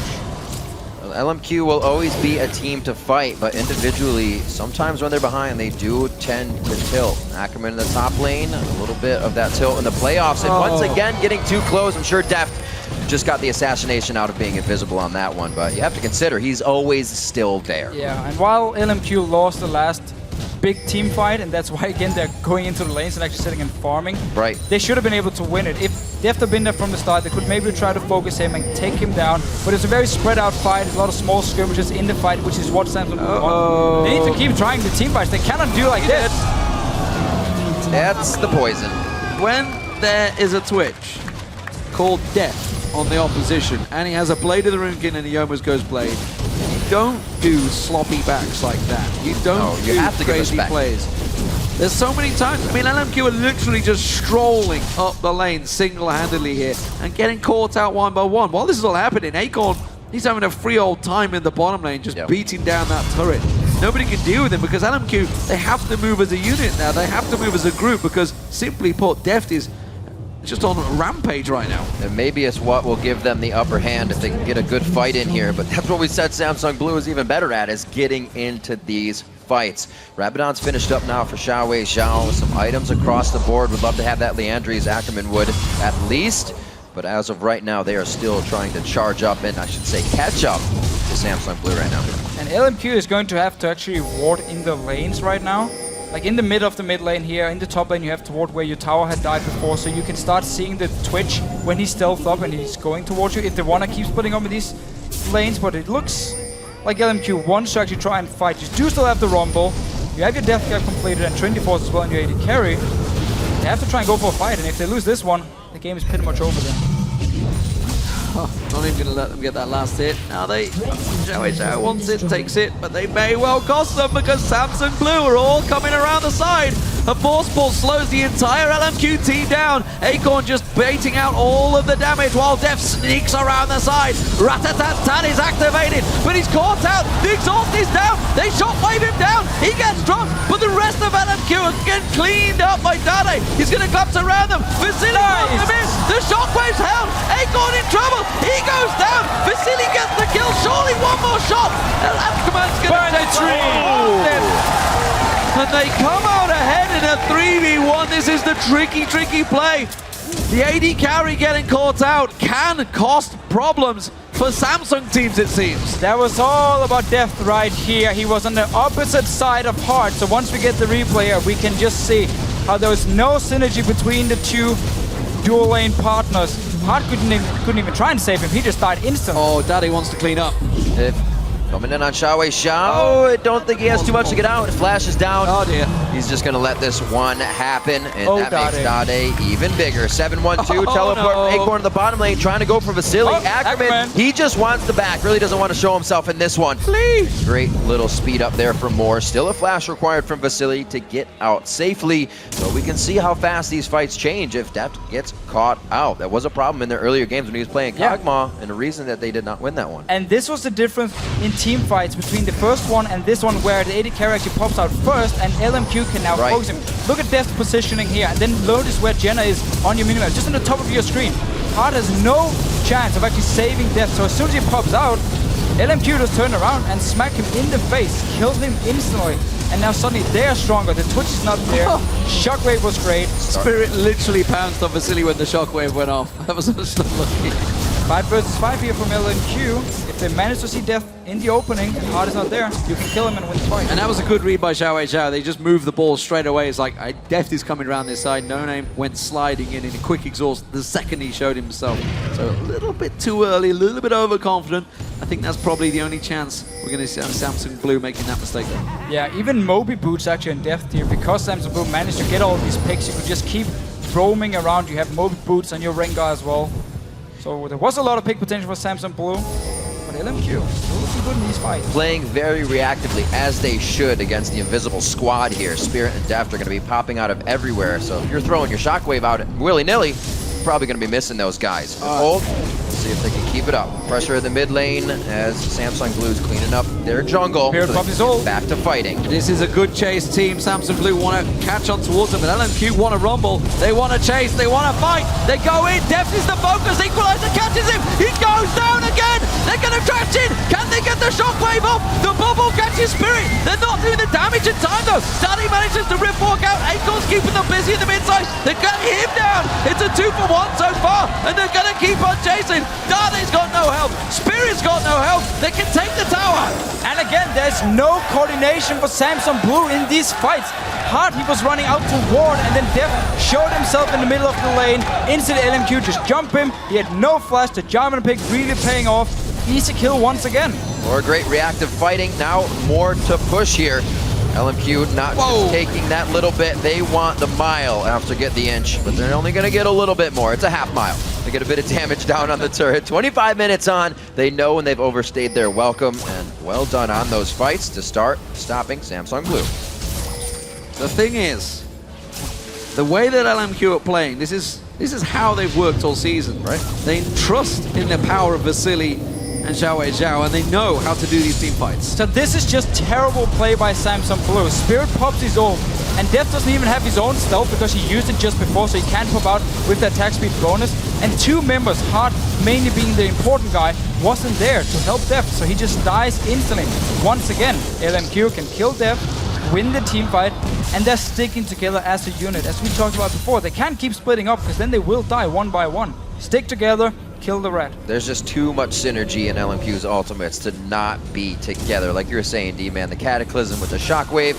LMQ will always be a team to fight, but individually, sometimes when they're behind, they do tend to tilt. Ackerman in the top lane, a little bit of that tilt in the playoffs, and once again, getting too close. I'm sure Deft just got the assassination out of being invisible on that one, but you have to consider he's always still there. Yeah, and while LMQ lost the last big team fight, and that's why, again, they're going into the lanes and actually sitting and farming, right? They should have been able to win it. If Deft have been there from the start. They could maybe try to focus him and take him down, but it's a very spread out fight. There's a lot of small skirmishes in the fight, which is what Samsung want. They need to keep trying the team fights. They cannot do like this. That's the poison. When there is a Twitch called Deft on the opposition, and he has a Blade of the Runkin and he almost goes Blade, you don't do sloppy backs like that. You don't do have to crazy plays. There's so many times. I mean, LMQ are literally just strolling up the lane single-handedly here and getting caught out one by one. While this is all happening, Acorn, he's having a free old time in the bottom lane, just beating down that turret. Nobody can deal with him because LMQ, they have to move as a unit now. They have to move as a group because, simply put, Deft is just on a rampage right now. And maybe it's what will give them the upper hand if they can get a good fight in here. But that's what we said Samsung Blue is even better at, is getting into these fights. Rabadon's finished up now for XiaoWeiXiao with some items across the board. Would love to have that Leandri's Ackerman would at least. But as of right now, they are still trying to charge up and, I should say, catch up to Samsung Blue right now. And LMQ is going to have to actually ward in the lanes right now. Like in the mid of the mid lane here, in the top lane you have to ward where your tower had died before, so you can start seeing the Twitch when he's stealthed up and he's going towards you. If the Wanna keeps putting up in these lanes, but it looks like LMQ wants to actually try and fight. You do still have the Rumble, you have your Death Cap completed and Trinity Force as well and your AD carry. They have to try and go for a fight, and if they lose this one, the game is pretty much over then. Not even going to let them get that last hit. Now XiaoWeiXiao wants it, takes it, but they may well cost them because Samsung Blue are all coming around the side. A force ball slows the entire LMQ team down. Acorn just baiting out all of the damage while Deft sneaks around the side. Rat-a-tat-tat is activated, but he's caught out. The exhaust is down. They shockwave him down. He gets dropped, but the rest of LMQ are getting cleaned up by Dade. He's going to collapse around them. Vasilii knocks him in. The shockwave's held. Acorn in trouble. He goes down. Vasilii gets the kill. Surely one more shot. And Ackerman's going to take tree. And they come out ahead in a 3v1. This is the tricky play. The AD carry getting caught out can cost problems for Samsung teams, it seems. That was all about Deft right here. He was on the opposite side of Heart. So once we get the replay here, we can just see how there was no synergy between the two dual lane partners. Heart couldn't even try and save him. He just died instantly. Oh, Dade wants to clean up. Coming in on XiaoWeiXiao. I don't think he has too much to get out. Flash is down. Oh dear. He's just going to let this one happen, and that Dade. makes Dade even bigger. 7-1-2, teleport Acorn to the bottom lane, trying to go for Vasilii. Ackerman, he just wants the back. Really doesn't want to show himself in this one. Please. Great little speed up there from Moore. Still a flash required from Vasilii to get out safely. So we can see how fast these fights change if Deft gets caught out. That was a problem in the earlier games when he was playing Kog'Maw, and a reason that they did not win that one. And this was the difference in team fights between the first one and this one, where the AD carry actually pops out first and LMQ can now focus him. Look at Deft's positioning here, and then notice where Jenna is on your minimap, just on the top of your screen. Heart has no chance of actually saving Deft, so as soon as he pops out, LMQ just turn around and smack him in the face, kills him instantly. And now suddenly they're stronger, the Twitch is not there. Shockwave was great. Spirit literally pounced on Vasilii when the shockwave went off. That was just unlucky. 5 versus 5 here from LMQ. If they manage to see Deft in the opening and Heart is not there, you can kill him and win the fight. And that was a good read by XiaoWeiXiao. They just moved the ball straight away. It's like, Deft is coming around this side. NoName went sliding in a quick exhaust the second he showed himself. So a little bit too early, a little bit overconfident. I think that's probably the only chance we're going to see Samsung Blue making that mistake. Yeah, even Moby Boots actually in Deft here, because Samsung Blue managed to get all these picks, you could just keep roaming around. You have Moby Boots on your Rengar as well. So there was a lot of pick potential for Samsung Blue, but LMQ still looking good in these fights. Playing very reactively, as they should, against the invisible squad here. Spirit and Deft are going to be popping out of everywhere, so if you're throwing your shockwave out willy-nilly, you're probably going to be missing those guys. Ult, see if they can keep it up. Pressure in the mid lane as Samsung Blue's cleaning up their jungle. So back to fighting. This is a good chase team. Samsung Blue want to catch on towards them, but LMQ want to rumble. They want to chase. They want to fight. They go in. Deft is the focus. Equalizer catches him. He goes down again. They're going to trash in. Can they get the shockwave off? The bubble catches Spirit. They're not doing the damage in time though. Dade manages to rip walk out. Acorn's keeping them busy in the mid side. They're getting him down. It's a 2-for-1 so far, and they're going to keep on chasing. Dade's got no help. Spirit's got no help. They can take the tower. And again, there's no coordination for Samsung Blue in these fights. Hard, he was running out to ward, and then Deft showed himself in the middle of the lane. Instant LMQ, just jump him. He had no flash. The Jarman pick really paying off. Easy kill once again. More great reactive fighting. Now more to push here. LMQ not just taking that little bit. They want the mile after get the inch, but they're only going to get a little bit more. It's a half mile. They get a bit of damage down on the turret. 25 minutes on. They know when they've overstayed their welcome, and well done on those fights to start stopping Samsung Blue. The thing is, the way that LMQ are playing, this is how they've worked all season, right? They trust in the power of Vasilii and XiaoWeiXiao, and they know how to do these team fights. So this is just terrible play by Samsung Blue. Spirit pops his ult, and Deft doesn't even have his own stealth because he used it just before, so he can't pop out with the attack speed bonus. And two members, Hard mainly being the important guy, wasn't there to help Deft, so he just dies instantly. Once again, LMQ can kill Deft, win the team fight, and they're sticking together as a unit. As we talked about before, they can't keep splitting up because then they will die one by one. Stick together, kill the rat. There's just too much synergy in LMQ's ultimates to not be together. Like you were saying, D-Man, the Cataclysm with the Shockwave,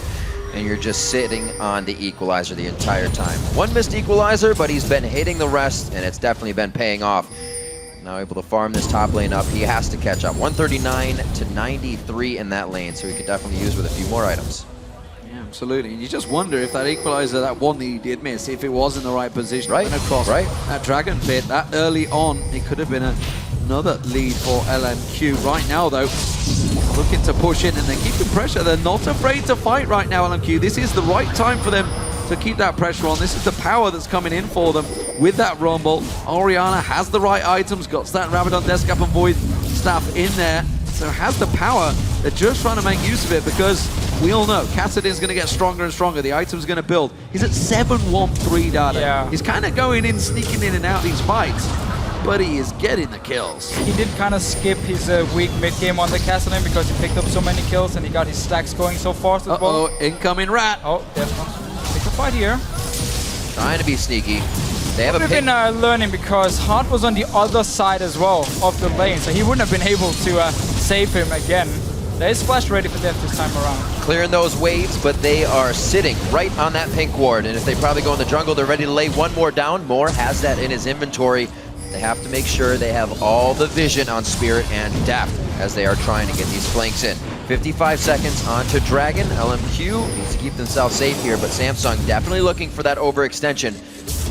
and you're just sitting on the equalizer the entire time. One missed equalizer, but he's been hitting the rest, and it's definitely been paying off. Now able to farm this top lane up. He has to catch up. 139 to 93 in that lane, so he could definitely use with a few more items. Yeah, absolutely. And you just wonder if that equalizer, that one that he did miss, if it was in the right position. Right, and across that Dragon Pit, that early on, it could have been another lead for LMQ. Right now, though, looking to push in, and they're keeping pressure. They're not afraid to fight right now, LMQ. This is the right time for them to keep that pressure on. This is the power that's coming in for them with that Rumble. Orianna has the right items, got that Rabadon, Deathcap, and Void Staff in there, so has the power. They're just trying to make use of it because we all know Kassadin's going to get stronger and stronger. The item's going to build. He's at 7-1-3, Dade. Yeah. He's kind of going in, sneaking in and out these fights, but he is getting the kills. He did kind of skip his weak mid-game on the Qi-Lin because he picked up so many kills and he got his stacks going so fast as well. Incoming rat. Oh, definitely. Pick a fight here. Trying to be sneaky. They have We've been learning because Hart was on the other side as well of the lane, so he wouldn't have been able to save him again. There is flash ready for Deft this time around. Clearing those waves, but they are sitting right on that pink ward, and if they probably go in the jungle, they're ready to lay one more down. Moore has that in his inventory. They have to make sure they have all the vision on Spirit and Deft as they are trying to get these flanks in. 55 seconds onto Dragon. LMQ needs to keep themselves safe here, but Samsung definitely looking for that overextension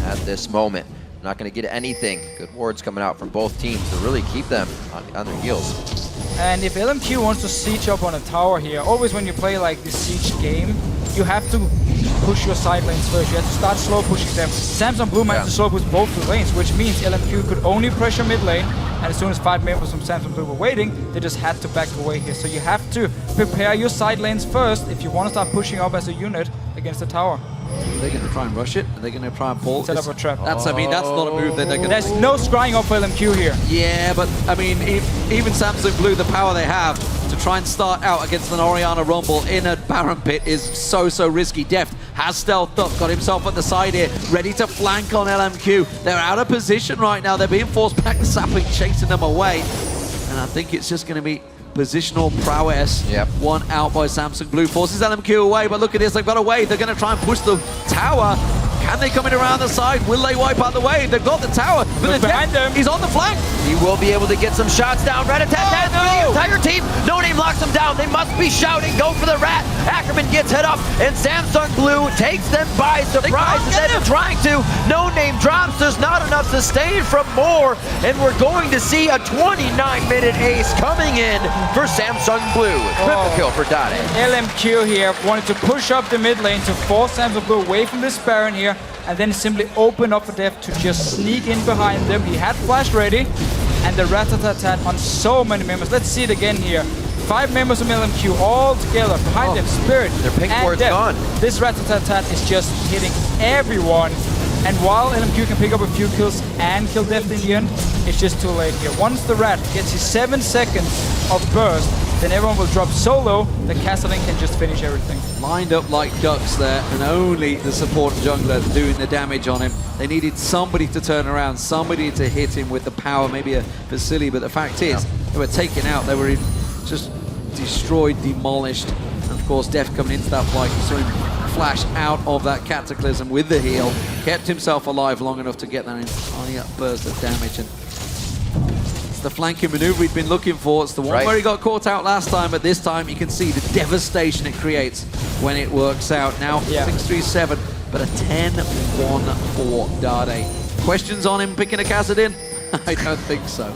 at this moment. Not going to get anything. Good wards coming out from both teams to really keep them on their heels. And if LMQ wants to siege up on a tower here, always when you play like this siege game, you have to push your side lanes first. You have to start slow pushing them. Samsung Blue managed to slow push both the lanes, which means LMQ could only pressure mid lane, and as soon as 5 members from Samsung Blue were waiting, they just had to back away here. So you have to prepare your side lanes first if you want to start pushing up as a unit against the tower. Are they going to try and rush it? Are they going to try and pull? Set up a trap. That's, I mean, that's not a move that they're going to... There's no scrying up for LMQ here. Yeah, but, I mean, even Samsung Blue, the power they have to try and start out against an Orianna Rumble in a Baron Pit is so risky. Deft has stealthed up, got himself at the side here, ready to flank on LMQ. They're out of position right now. They're being forced back. The sapling chasing them away. And I think it's just going to be positional prowess. Yep. One out by Samsung Blue. Forces LMQ away, but look at this. They've got a wave. They're going to try and push the tower. Can they come in around the side? Will they wipe out the wave? They've got the tower, but behind them. He's on the flank. He will be able to get some shots down. Rat-a-tat-tat through the entire team. NoName locks him down. They must be shouting. Go for the rat. Ackerman gets hit up, and Samsung Blue takes them by surprise instead of trying to. NoName drops. There's not enough sustain from Moore, and we're going to see a 29-minute ace coming in for Samsung Blue. Triple kill for Dade. LMQ here wanted to push up the mid lane to force Samsung Blue away from this Baron here, and then simply open up for Deft to just sneak in behind them. He had flash ready, and the rat-a-tat-tat on so many members. Let's see it again here. 5 members of LMQ all together behind them. Spirit their pink ward's gone. This rat-a-tat-tat is just hitting everyone. And while LMQ can pick up a few kills and kill Deft in the end, it's just too late here. Once the rat gets his 7 seconds of burst, then everyone will drop so low that Qi-Lin can just finish everything. Lined up like ducks there, and only the support jungler doing the damage on him. They needed somebody to turn around, somebody to hit him with the power, maybe a Vasilii, but the fact is, they were taken out, they were just destroyed, demolished. And of course, Deft coming into that fight, you saw him flash out of that Cataclysm with the heal. Kept himself alive long enough to get that entire burst of damage. And it's the flanking maneuver he'd been looking for. It's the one where he got caught out last time, but this time you can see the devastation it creates when it works out. Now 6-3-7, but a 10-1 for Dade. Questions on him picking a Kassadin? I don't think so.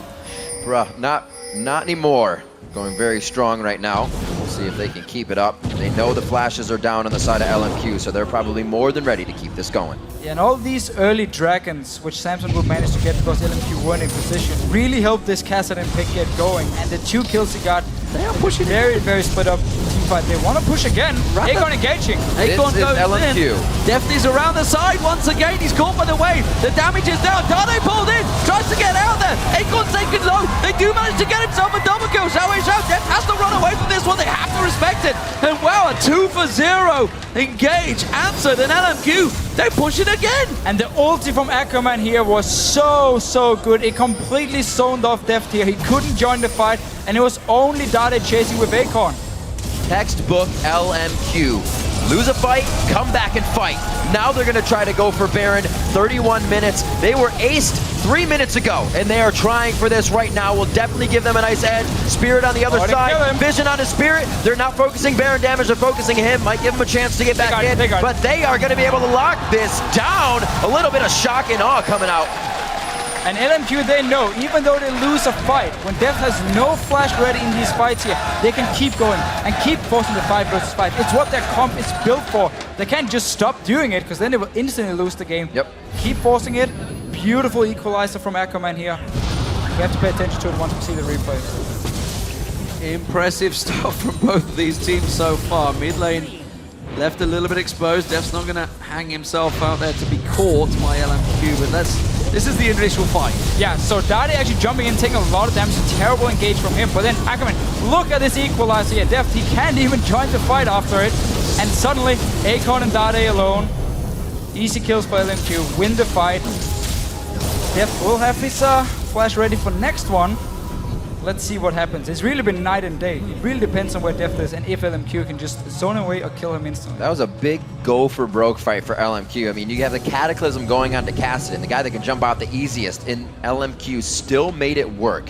Bruh, not anymore. Going very strong right now. We'll see if they can keep it up. They know the flashes are down on the side of LMQ, so they're probably more than ready to keep this going. Yeah, and all these early dragons, which Samsung would manage to get because LMQ weren't in position, really helped this Kassadin pick get going. And the 2 kills he got, they are pushing very split up team fight. They want to push again. Acorn engaging. Acorn goes LMQ. Deft is around the side once again. He's caught by the wave. The damage is down. Dade pulled in. Tries to get out there. Acorn's taken low. They do manage to get himself a double kill. XiaoWeiXiao. Deft has to run away from this one. They have to respect it. And wow, a 2-for-0 engage answered. And LMQ, they push it again. And the ulti from Ackerman here was so good. It completely zoned off Deft here. He couldn't join the fight. And it was only Dade chasing with Acorn. Textbook LMQ. Lose a fight, come back and fight. Now they're going to try to go for Baron. 31 minutes. They were aced 3 minutes ago, and they are trying for this right now. Will definitely give them a nice edge. Spirit on the other side. Vision on his Spirit. They're not focusing Baron damage. They're focusing him. Might give him a chance to get back in. But they are going to be able to lock this down. A little bit of shock and awe coming out. And LMQ, they know, even though they lose a fight, when Deft has no flash ready in these fights here, they can keep going and keep forcing the 5 versus 5. It's what their comp is built for. They can't just stop doing it, because then they will instantly lose the game. Keep forcing it. Beautiful equalizer from Ackerman here. We have to pay attention to it once we see the replay. Impressive stuff from both of these teams so far. Mid lane left a little bit exposed. Deft's not going to hang himself out there to be caught by LMQ, but this is the initial fight. Yeah, so Dade actually jumping in, taking a lot of damage. Terrible engage from him. But then Ackerman, look at this equalizer here. Deft, he can't even join the fight after it. And suddenly, Acorn and Dade alone. Easy kills by LMQ. Win the fight. Deft will have his flash ready for next one. Let's see what happens. It's really been night and day. It really depends on where Deft is and if LMQ can just zone away or kill him instantly. That was a big go for broke fight for LMQ. I mean, you have the Cataclysm going on to Kassadin, the guy that can jump out the easiest, and LMQ still made it work.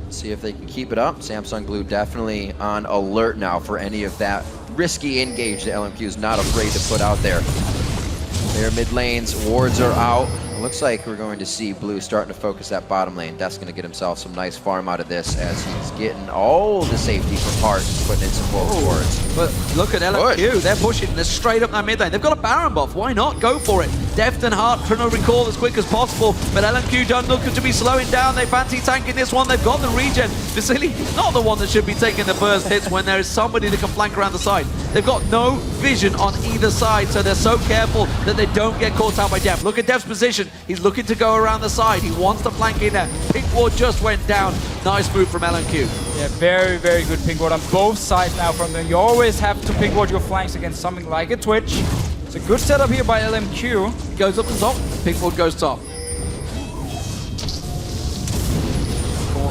Let's see if they can keep it up. Samsung Blue definitely on alert now for any of that risky engage that LMQ is not afraid to put out there. Their mid lanes, wards are out. It looks like we're going to see Blue starting to focus that bottom lane. Deft's going to get himself some nice farm out of this as he's getting all the safety from Heart, putting in some woke wards. But look at LMQ, they're pushing, they're straight up that mid lane. They've got a Baron buff, why not? Go for it. Deft and Heart trying to recall as quick as possible, but LMQ don't look to be slowing down. They fancy tanking this one, they've got the regen. Vasilii, not the one that should be taking the burst hits when there is somebody that can flank around the side. They've got no vision on either side, so they're so careful that they don't get caught out by Deft. Look at Deft's position. He's looking to go around the side. He wants to flank in there. Pink ward just went down. Nice move from LMQ. Yeah, very good pink ward on both sides now from them. You always have to pink ward your flanks against something like a Twitch. It's a good setup here by LMQ. Goes up the top. Pink ward goes top.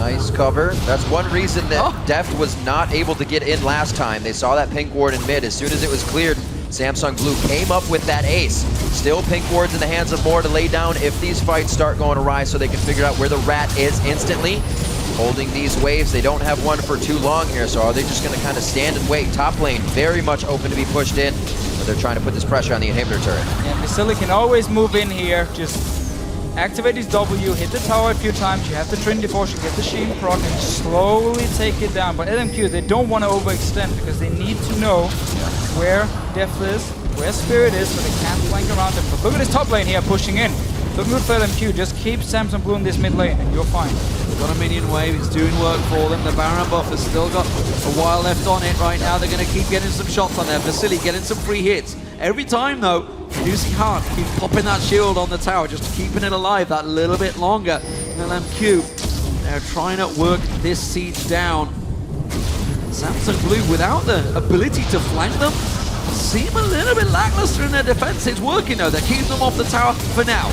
Nice cover. That's one reason that Deft was not able to get in last time. They saw that pink ward in mid. As soon as it was cleared, Samsung Blue came up with that ace. Still pink wards in the hands of more to lay down if these fights start going awry so they can figure out where the rat is instantly. Holding these waves, they don't have one for too long here, so are they just going to kind of stand and wait? Top lane very much open to be pushed in, but they're trying to put this pressure on the inhibitor turret. And Vasilii can always move in here, just activate his W, hit the tower a few times, you have the Trinity Force, get the Xian proc, and slowly take it down. But LMQ, they don't want to overextend because they need to know where Deft is, where Spirit is, so they can't flank around them. But look at this top lane here, pushing in. Looking good for LMQ, just keep Samsung Blue in this mid lane, and you're fine. Got a minion wave, it's doing work for them. The Baron buff has still got a while left on it right now. They're going to keep getting some shots on there. Vasilii getting some free hits. Every time though, you see Hart keep popping that shield on the tower, just keeping it alive that little bit longer. LMQ, they're trying to work this siege down. Samsung Blue, without the ability to flank them, seem a little bit lackluster in their defense. It's working though, they're keeping them off the tower for now.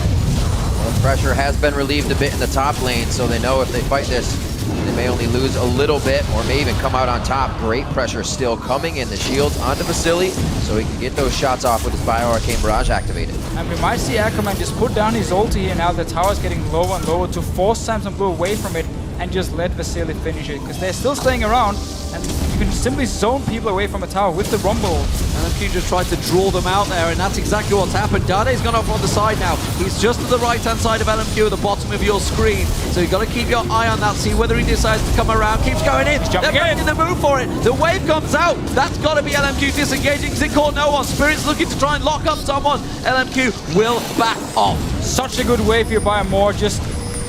Well, pressure has been relieved a bit in the top lane, so they know if they fight this They may only lose a little bit or may even come out on top. Great pressure still coming in. The shields onto Vasilii so he can get those shots off with his Bio-Arcane Barrage activated. And we might see Ackerman just put down his ulti here now. The tower's getting lower and lower to force Samsung Blue away from it and just let Vasilii finish it, because they're still staying around and you can simply zone people away from a tower with the Rumble. LMQ just tried to draw them out there, and that's exactly what's happened. Dade's gone off on the side now. He's just to the right-hand side of LMQ at the bottom of your screen. So you've got to keep your eye on that, see whether he decides to come around. Keeps going in. They're making the move for it. The wave comes out. That's got to be LMQ disengaging because it caught no one. Spirit's looking to try and lock up someone. LMQ will back off. Such a good wave here by Amor. Just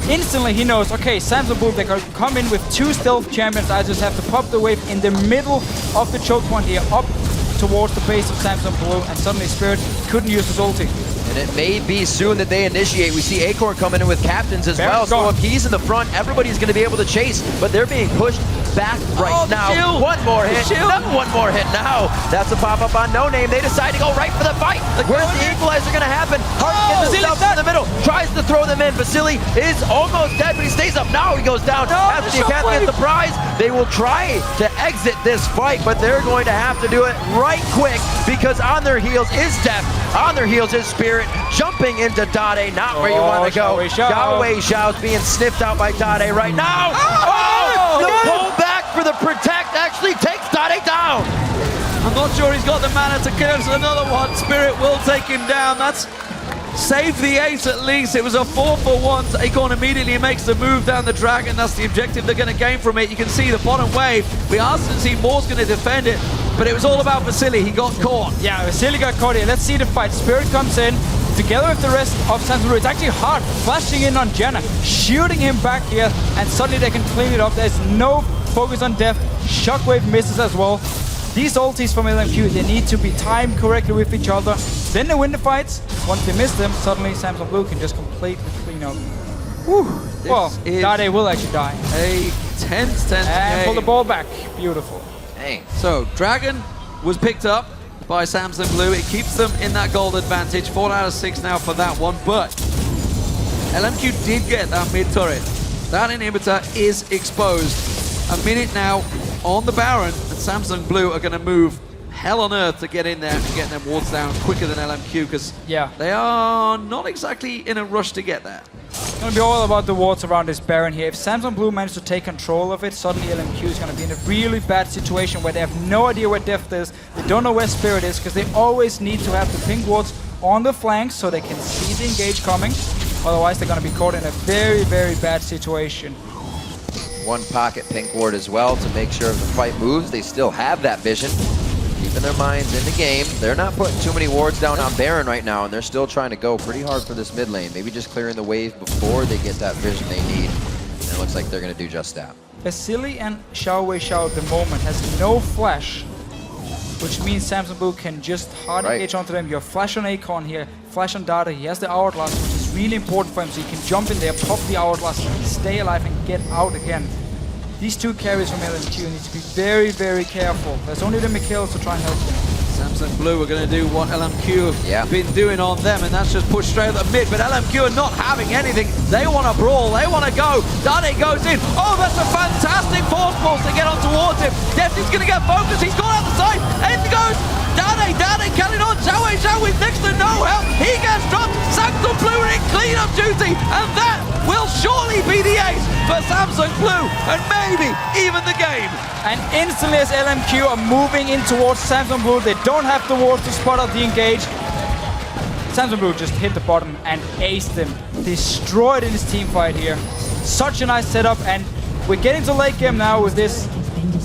instantly he knows, okay, Samsung Blue, they can come in with 2 stealth champions. I just have to pop the wave in the middle of the choke point here, up towards the base of Samsung Blue, and suddenly Spirit couldn't use his ulti. And it may be soon that they initiate. We see Acorn coming in with captains as well. So if he's in the front, everybody's going to be able to chase. But they're being pushed back right now. Shield. One more hit. Another one more hit now. That's a pop-up on NoName. They decide to go right for the fight. Where's the equalizer going to happen? Hart gets himself in the middle. Tries to throw them in. Vasilii is almost dead, but he stays up. Now he goes down. After the Academy gets the prize, they will try to exit this fight, but they're going to have to do it right quick because on their heels is Deft. On their heels is Spirit. Jumping into Dade, not where you want to go. XiaoWeiXiao is being sniffed out by Dade right now. Oh! The pull back for the protect actually takes Dade down. I'm not sure he's got the mana to kill us. Another one. Spirit will take him down. That's saved the ace at least. It was a 4-for-1. Acorn immediately makes the move down the dragon. That's the objective they're going to gain from it. You can see the bottom wave. We asked to see Moore's going to defend it, but it was all about Vasilii. He got caught. Yeah, Vasilii got caught here. Let's see the fight. Spirit comes in together with the rest of Samsung Blue. It's actually hard, flashing in on Jenna, shooting him back here, and suddenly they can clean it up. There's no focus on Deft. Shockwave misses as well. These ultis from LMQ, they need to be timed correctly with each other. Then they win the fights. Once they miss them, suddenly Samsung Blue can just completely clean up. Whew. Well, Dade will actually die. A tense and game. pull the ball back. Beautiful. Dang. So, Dragon was picked up by Samsung Blue. It keeps them in that gold advantage. 4 out of 6 now for that one, but LMQ did get that mid turret. That inhibitor is exposed. A minute now on the Baron, and Samsung Blue are going to move hell on earth to get in there and get them wards down quicker than LMQ, because they are not exactly in a rush to get there. It's going to be all about the wards around this Baron here. If Samsung Blue manages to take control of it, suddenly LMQ is going to be in a really bad situation where they have no idea where Deft is, they don't know where Spirit is, because they always need to have the pink wards on the flanks so they can see the engage coming. Otherwise, they're going to be caught in a very, very bad situation. One pocket pink ward as well to make sure if the fight moves, they still have that vision. Keeping their minds in the game. They're not putting too many wards down on Baron right now, and they're still trying to go pretty hard for this mid lane. Maybe just clearing the wave before they get that vision they need. And it looks like they're going to do just that. Vasilii and XiaoWeiXiao at the moment has no flash, which means Samsung Blue can just hard engage onto them. You have flash on Acorn here, flash on Dade. He has the hourglass, which is really important for him, so he can jump in there, pop the hourglass, stay alive, and get out again. These two carries from LMQ need to be very, very careful. There's only the Mikhails to try and help them. Samsung Blue are going to do what LMQ have been doing on them, and that's just push straight at the mid, but LMQ are not having anything. They want to brawl, they want to go. Dade goes in. Oh, that's a fantastic force pulse to get on towards him. Deft is going to get focused. He's gone out the side, and he goes. Dade carrying on. XiaoWeiXiao with next to no help. He gets dropped. Samsung Blue are in cleanup duty, and that will surely be the ace for Samsung Blue, and maybe even the game. And instantly as LMQ are moving in towards Samsung Blue, they don't have the wards to spot out the engage. Samsung Blue just hit the bottom and aced them. Destroyed in his team fight here. Such a nice setup, and we're getting to late game now with this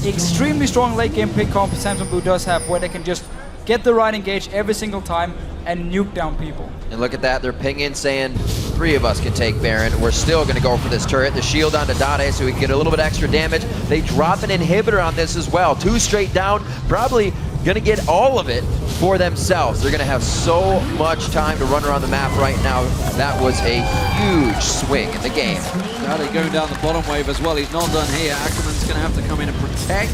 extremely strong late game pick comp Samsung Blue does have, where they can just get the right engage every single time and nuke down people. And look at that, they're pinging saying 3 of us can take Baron. We're still going to go for this turret. The shield onto Dade so we can get a little bit extra damage. They drop an inhibitor on this as well. 2 straight down, probably going to get all of it for themselves. They're going to have so much time to run around the map right now. That was a huge swing in the game. Dade going down the bottom wave as well. He's not done here. Ackerman's going to have to come in and protect.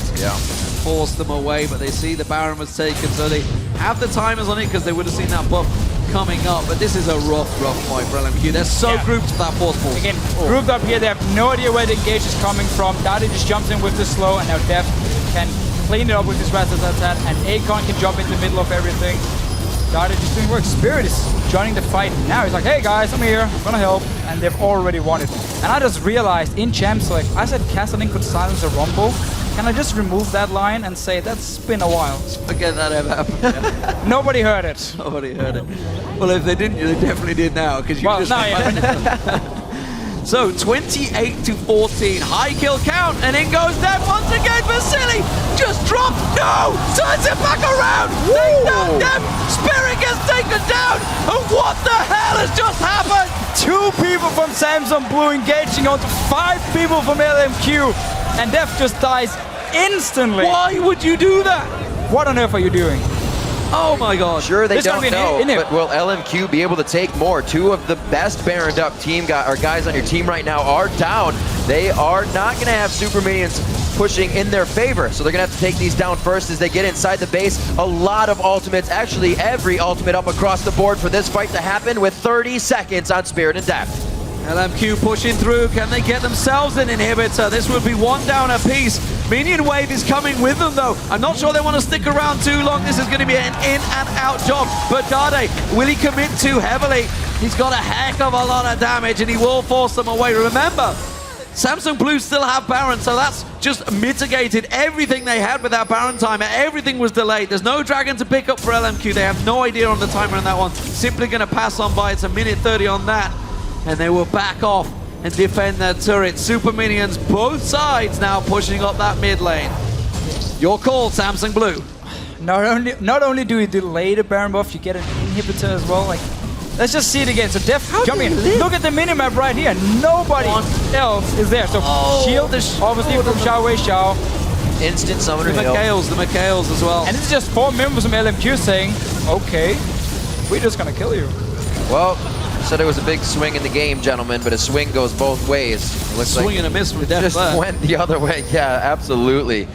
Force them away, but they see the Baron was taken, so they have the timers on it because they would have seen that buff coming up, but this is a rough fight for LMQ. They're so grouped to that force ball. Again, grouped up here, they have no idea where the engage is coming from. Dade just jumps in with the slow, and now Deft can clean it up with his rat-tat-tat, and Acorn can jump in the middle of everything. Dade just doing work. Spirit is joining the fight now. He's like, hey guys, I'm here, I'm gonna help. And they've already won it. And I just realized in Champ Select, I said Qi-Lin could silence a Rumble. Can I just remove that line and say that's been a while? Forget that ever happened. Nobody heard it. Nobody heard it. Well, if they didn't, they definitely did now, because you just... So 28 to 14, high kill count, and in goes Deft once again. Vasilii just dropped. No, turns it back around. Take down Deft. Spirit gets taken down. And what the hell has just happened? 2 people from Samsung Blue engaging onto 5 people from LMQ, and Deft just dies instantly. Why would you do that? What on earth are you doing? Oh my god. Sure, they don't know, but will LMQ be able to take more? 2 of the best Baroned up guys on your team right now are down. They are not going to have super minions pushing in their favor, so they're going to have to take these down first as they get inside the base. A lot of ultimates, actually every ultimate up across the board for this fight to happen with 30 seconds on Spirit and Deft. LMQ pushing through. Can they get themselves an inhibitor? This would be 1 down apiece. Minion wave is coming with them though. I'm not sure they want to stick around too long. This is going to be an in and out job. But Dade, will he commit too heavily? He's got a heck of a lot of damage and he will force them away. Remember, Samsung Blue still have Baron, so that's just mitigated everything they had with that Baron timer. Everything was delayed. There's no Dragon to pick up for LMQ. They have no idea on the timer on that one. Simply going to pass on by. It's a minute 30 on that. And they will back off and defend their turret. Super minions, both sides now pushing up that mid lane. Your call, Samsung Blue. Not only do we delay the Baron buff, you get an inhibitor as well. Like, let's just see it again. So Deft jumping in. Look at the minimap right here. Nobody else is there. So shield is obviously from XiaoWeiXiao. Instant summoner the McHales as well. And this is just 4 members from LMQ saying, okay, we're just gonna kill you. Well, said it was a big swing in the game, gentlemen, but a swing goes both ways. It looks swing and a miss with Deft. Just went the other way. Yeah, absolutely.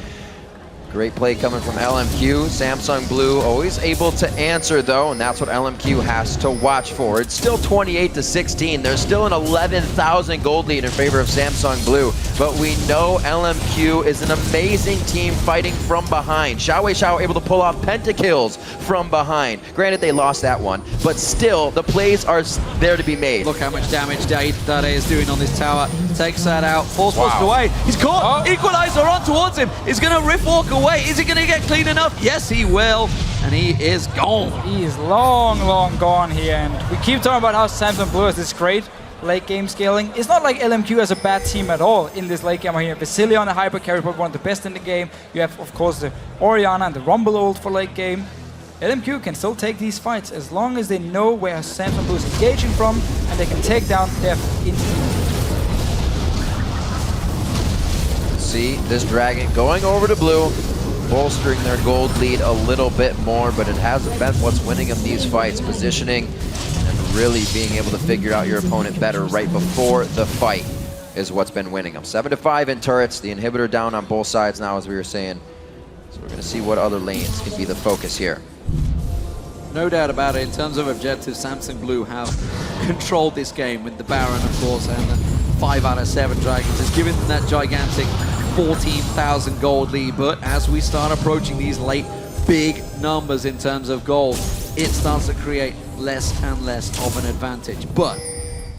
Great play coming from LMQ. Samsung Blue always able to answer though, and that's what LMQ has to watch for. It's still 28 to 16. There's still an 11,000 gold lead in favor of Samsung Blue, but we know LMQ is an amazing team fighting from behind. XiaoWeiXiao able to pull off pentakills from behind. Granted, they lost that one, but still, the plays are there to be made. Look how much damage Dade is doing on this tower. Takes that out, force pushed away. He's caught. Equalizer on towards him. He's going to riff walk away. Is he going to get clean enough? Yes, he will. And he is gone. He is long gone here. And we keep talking about how Samsung Blue has this great late game scaling. It's not like LMQ has a bad team at all in this late game here. Vasilii on the hyper carry, probably one of the best in the game. You have, of course, the Orianna and the Rumble ult for late game. LMQ can still take these fights as long as they know where Samsung Blue is engaging from and they can take down Deft instantly. See this Dragon going over to Blue, bolstering their gold lead a little bit more, but it hasn't been what's winning them these fights. Positioning and really being able to figure out your opponent better right before the fight is what's been winning them. 7-5 in turrets, the inhibitor down on both sides now, as we were saying. So we're going to see what other lanes can be the focus here. No doubt about it. In terms of objectives, Samsung Blue have controlled this game with the Baron, of course, and the 5 out of 7 Dragons. It's given them that gigantic 14,000 gold lead, but as we start approaching these late big numbers in terms of gold, it starts to create less and less of an advantage. But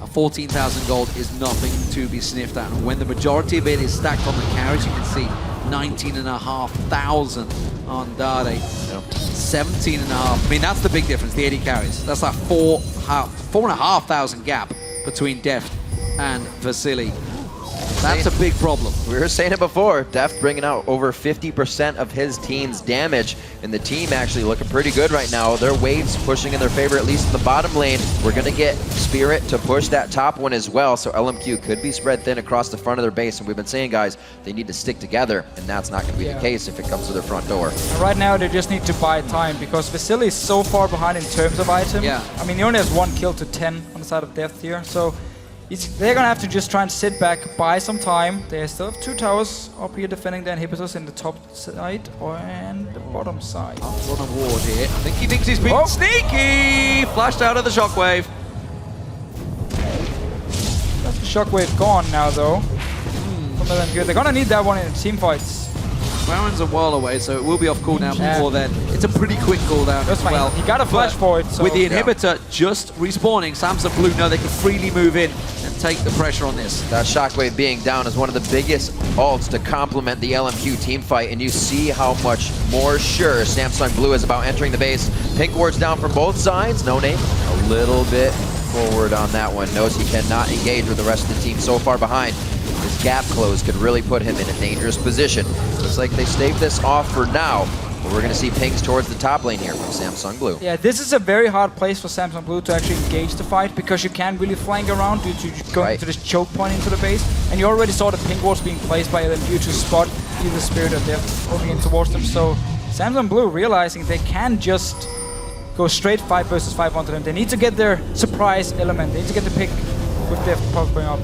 a 14,000 gold is nothing to be sniffed at. And when the majority of it is stacked on the carries, you can see 19,500 on Dade. 17,500. I mean, that's the big difference, the 80 carries. That's like 4,500 gap between Deft and Vasilii. That's a big problem. We were saying it before. Deft bringing out over 50% of his team's damage, and the team actually looking pretty good right now. Their waves pushing in their favor, at least in the bottom lane. We're going to get Spirit to push that top one as well, so LMQ could be spread thin across the front of their base. And we've been saying, guys, they need to stick together, and that's not going to be the case if it comes to their front door. Right now, they just need to buy time, because Vasilii is so far behind in terms of item. Yeah. I mean, he only has 1 kill to 10 on the side of Deft here, so They're gonna have to just try and sit back, buy some time. They still have 2 towers up here defending their inhibitors in the top side and the bottom side. On a ward here. I think he thinks he's being sneaky! Flashed out of the shockwave. That's the shockwave gone now, though. From LMQ. They're gonna need that one in team fights. Baron's a while away, so it will be off cooldown before then. It's a pretty quick cooldown as well. He got a flash for it. So with the inhibitor just respawning, Samsung Blue know they can freely move in and take the pressure on this. That shockwave being down is one of the biggest ults to complement the LMQ team fight, and you see how much more sure Samsung Blue is about entering the base. Pink ward's down from both sides. NoName a little bit forward on that one. Knows he cannot engage with the rest of the team so far behind. This gap close could really put him in a dangerous position. Looks like they staved this off for now, but we're going to see pings towards the top lane here from Samsung Blue. Yeah, this is a very hard place for Samsung Blue to actually engage the fight because you can't really flank around due to going to this choke point into the base. And you already saw the pink wards being placed by LMQ to spot either Spirit or Deft moving in towards them. So Samsung Blue realizing they can just go straight 5 versus 5 onto them. They need to get their surprise element. They need to get the pick with Deft popping up.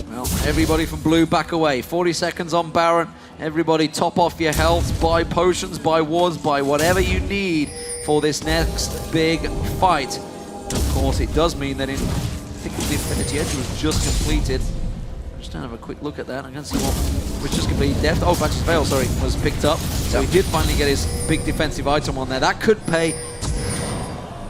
Well, everybody from Blue back away. 40 seconds on Baron. Everybody top off your health, buy potions, buy wards, buy whatever you need for this next big fight. Of course, it does mean that I think the Infinity Edge was just completed. Just have a quick look at that. I can see what just completed. Deft, Batches Fail, sorry, was picked up. So he did finally get his big defensive item on there. That could pay.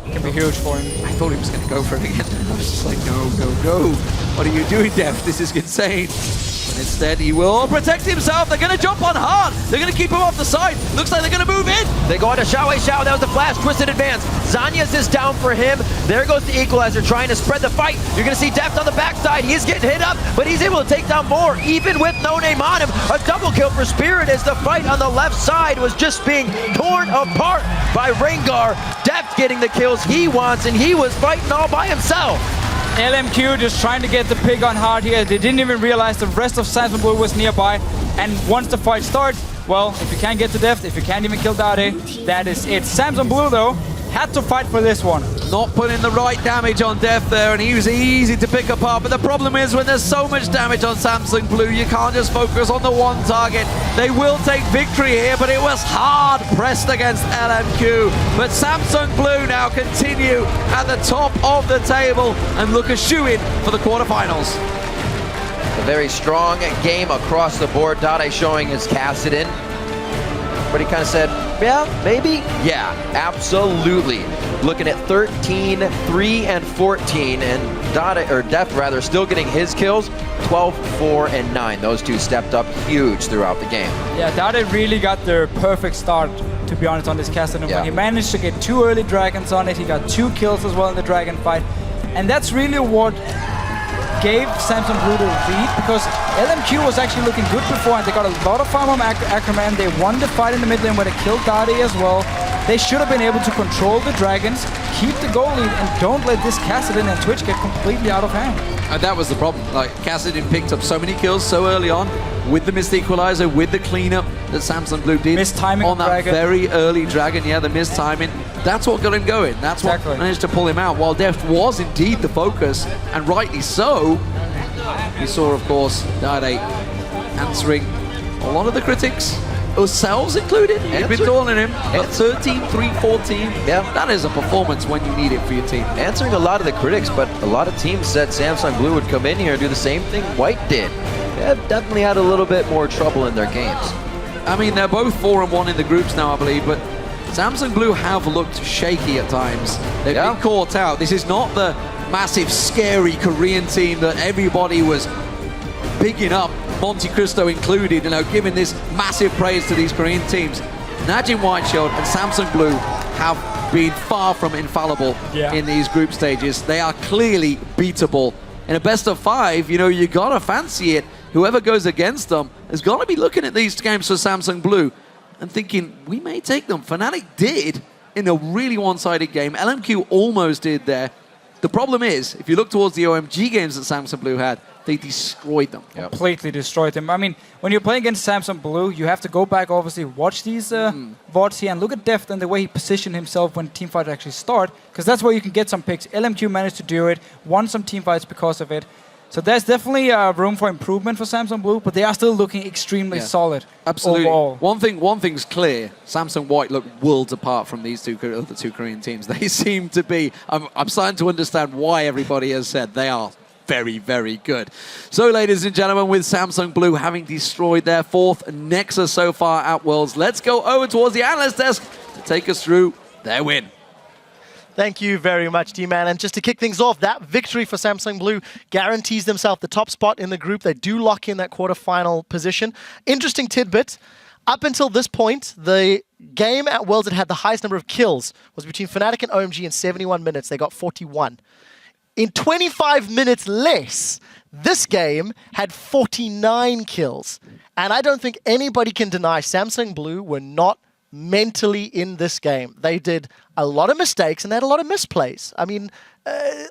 It can be huge for him. I thought he was going to go for it again. I was just like, no, no, no. What are you doing, Deft? This is insane. But instead, he will protect himself. They're going to jump on hard. They're going to keep him off the side. Looks like they're going to move in. They go on to XiaoWeiXiao. That was the flash, twisted advance. Zanya's is down for him. There goes the equalizer, trying to spread the fight. You're going to see Deft on the backside. He's getting hit up, but he's able to take down more, even with NoName on him. A double kill for Spirit as the fight on the left side was just being torn apart by Rengar. Deft getting the kills he wants, and he was fighting all by himself. LMQ just trying to get the pick on hard here. They didn't even realize the rest of Samsung Blue was nearby. And once the fight starts, well, if you can't get to Deft, if you can't even kill Dade, that is it. Samsung Blue, though, had to fight for this one. Not putting the right damage on Deft there, and he was easy to pick apart. But the problem is when there's so much damage on Samsung Blue, you can't just focus on the one target. They will take victory here, but it was hard pressed against LMQ. But Samsung Blue now continue at the top of the table and look a shoe-in for the quarterfinals. A very strong game across the board. Dade showing his Kassadin. But he kind of said, yeah, maybe? Yeah, absolutely. Looking at 13, 3, and 14, and Deft rather, still getting his kills, 12, 4, and 9. Those two stepped up huge throughout the game. Yeah, Dade really got their perfect start, to be honest, on this Kassadin. When he managed to get 2 early dragons on it, he got 2 kills as well in the dragon fight. And that's really what gave Samsung Blue the lead, because LMQ was actually looking good before, and they got a lot of farm on Ackerman. They won the fight in the mid lane where they killed Dade as well. They should have been able to control the dragons, keep the goal lead, and don't let this Kassadin and Twitch get completely out of hand. And that was the problem. Like, Kassadin picked up so many kills so early on with the missed equalizer, with the cleanup that Samsung Blue did. Missed timing on that dragon. very early dragon. Yeah, the missed timing. That's what got him going. That's what managed to pull him out. While Deft was indeed the focus, and rightly so. We saw, of course, Dade answering a lot of the critics, ourselves included. We've been calling him, but 13, 3, 14. Yeah, that is a performance when you need it for your team. Answering a lot of the critics, but a lot of teams said Samsung Blue would come in here and do the same thing White did. They definitely had a little bit more trouble in their games. I mean, they're both 4-1 in the groups now, I believe, but Samsung Blue have looked shaky at times. They've been caught out. This is not the massive, scary Korean team that everybody was bigging up, Monte Cristo included, you know, giving this massive praise to these Korean teams. Najin Whiteshield and Samsung Blue have been far from infallible in these group stages. They are clearly beatable. In a best of 5, you know, you gotta fancy it. Whoever goes against them is gonna be looking at these games for Samsung Blue and thinking, we may take them. Fnatic did in a really one-sided game. LMQ almost did there. The problem is, if you look towards the OMG games that Samsung Blue had, they destroyed them. Completely destroyed them. I mean, when you're playing against Samsung Blue, you have to go back, obviously, watch these VODs here and look at Deft and the way he positioned himself when team fights actually start, because that's where you can get some picks. LMQ managed to do it, won some team fights because of it. So there's definitely room for improvement for Samsung Blue, but they are still looking extremely solid. Absolutely. Overall. One thing's clear. Samsung White look worlds apart from these other two Korean teams. They seem to be... I'm starting to understand why everybody has said they are very, very good. So, ladies and gentlemen, with Samsung Blue having destroyed their 4th Nexus so far at Worlds, let's go over towards the analyst desk to take us through their win. Thank you very much, D-Man. And just to kick things off, that victory for Samsung Blue guarantees themselves the top spot in the group. They do lock in that quarterfinal position. Interesting tidbit. Up until this point, the game at Worlds that had the highest number of kills was between Fnatic and OMG in 71 minutes. They got 41. In 25 minutes less, this game had 49 kills. And I don't think anybody can deny Samsung Blue were not mentally in this game. They did a lot of mistakes and they had a lot of misplays. I mean,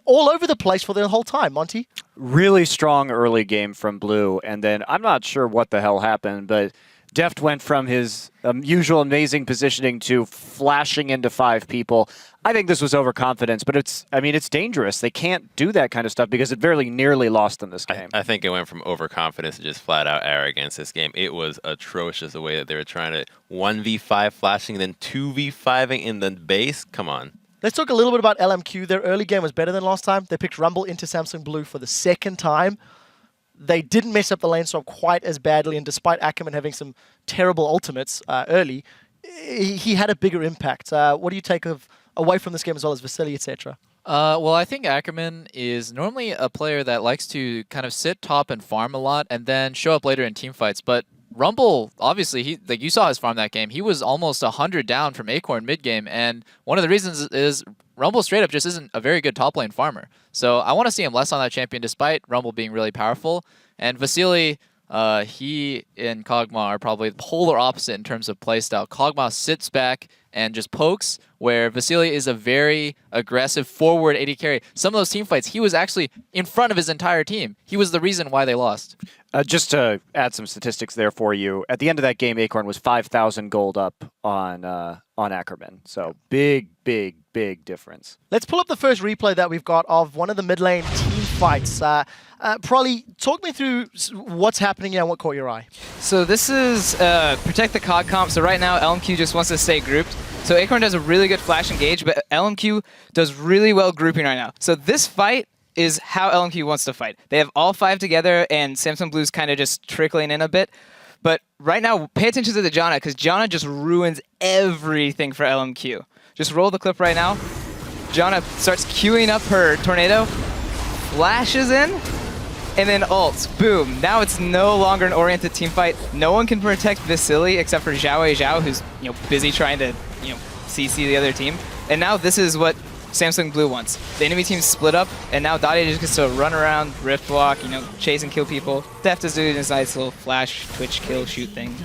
all over the place for the whole time, Monty. Really strong early game from Blue, and then I'm not sure what the hell happened, but Deft went from his usual amazing positioning to flashing into 5 people. I think this was overconfidence, but it's dangerous. They can't do that kind of stuff because it very nearly lost them this game. I think it went from overconfidence to just flat out arrogance this game. It was atrocious the way that they were trying to 1v5 flashing, then 2v5ing in the base. Come on. Let's talk a little bit about LMQ. Their early game was better than last time. They picked Rumble into Samsung Blue for the 2nd time. They didn't mess up the lane swap quite as badly, and despite Ackerman having some terrible ultimates early, he had a bigger impact. What do you take away from this game as well as Vasilii, etc.? Well, I think Ackerman is normally a player that likes to kind of sit top and farm a lot and then show up later in team fights. But Rumble, obviously, like you saw his farm that game. He was almost 100 down from Acorn mid-game, and one of the reasons is Rumble straight up just isn't a very good top lane farmer. So I want to see him less on that champion despite Rumble being really powerful. And Vasilii, he and Kog'Maw are probably the polar opposite in terms of playstyle. Kog'Maw sits back and just pokes, where Vasilii is a very aggressive forward AD carry. Some of those team fights, he was actually in front of his entire team. He was the reason why they lost. Just to add some statistics there for you, at the end of that game, Acorn was 5,000 gold up on Ackerman. So big difference. Let's pull up the first replay that we've got of one of the mid lane team fights. Prolly, talk me through what's happening here and what caught your eye. So this is protect the COD comp. So right now, LMQ just wants to stay grouped. So Acorn does a really good flash engage, but LMQ does really well grouping right now. So this fight is how LMQ wants to fight. They have all 5 together, and Samsung Blue's kind of just trickling in a bit. But right now, pay attention to the Janna, because Janna just ruins everything for LMQ. Just roll the clip right now. Janna starts queuing up her tornado, flashes in, and then ults. Boom. Now it's no longer an oriented team fight. No one can protect Vasilii except for XiaoWeiXiao, who's busy trying to CC the other team. And now this is what Samsung Blue wants. The enemy team split up, and now Dade just gets to run around, rift walk, chase and kill people. Deft is doing his nice little flash, twitch, kill, shoot thing.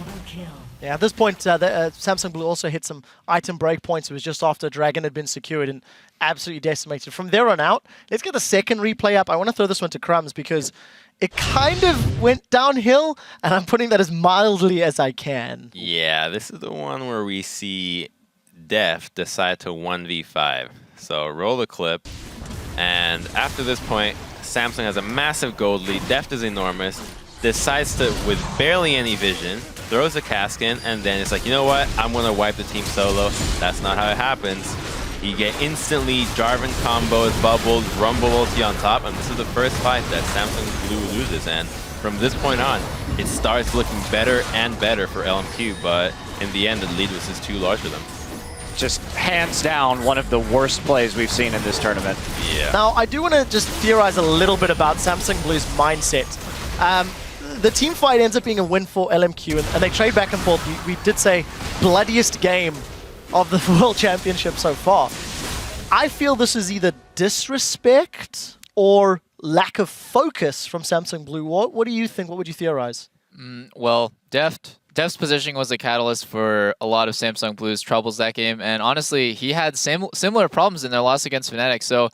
Yeah, at this point, Samsung Blue also hit some item breakpoints. It was just after Dragon had been secured and absolutely decimated. From there on out, let's get the second replay up. I want to throw this one to Crumbs because it kind of went downhill, and I'm putting that as mildly as I can. Yeah, this is the one where we see Deft decide to 1v5. So roll the clip, and after this point, Samsung has a massive gold lead. Deft is enormous, decides to, with barely any vision, throws a cask in, and then it's like, you know what? I'm going to wipe the team solo. That's not how it happens. You get instantly Jarvan combos, bubbles, Rumble ulti on top, and this is the first fight that Samsung Blue loses. And from this point on, it starts looking better and better for LMQ, but in the end, the lead was just too large for them. Just hands down one of the worst plays we've seen in this tournament. Yeah. Now, I do want to just theorize a little bit about Samsung Blue's mindset. The team fight ends up being a win for LMQ, and they trade back and forth. We did say bloodiest game of the World Championship so far. I feel this is either disrespect or lack of focus from Samsung Blue. What do you think? What would you theorize? Well, Deft's positioning was a catalyst for a lot of Samsung Blue's troubles that game, and honestly, he had similar problems in their loss against Fnatic, so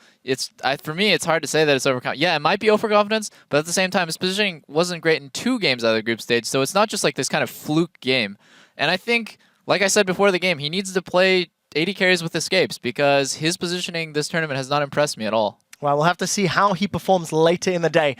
for me, it's hard to say that it's overconfidence. Yeah, it might be overconfidence, but at the same time, his positioning wasn't great in 2 games out of the group stage, so it's not just like this kind of fluke game. And I think, like I said before the game, he needs to play AD carries with escapes, because his positioning this tournament has not impressed me at all. Well, we'll have to see how he performs later in the day.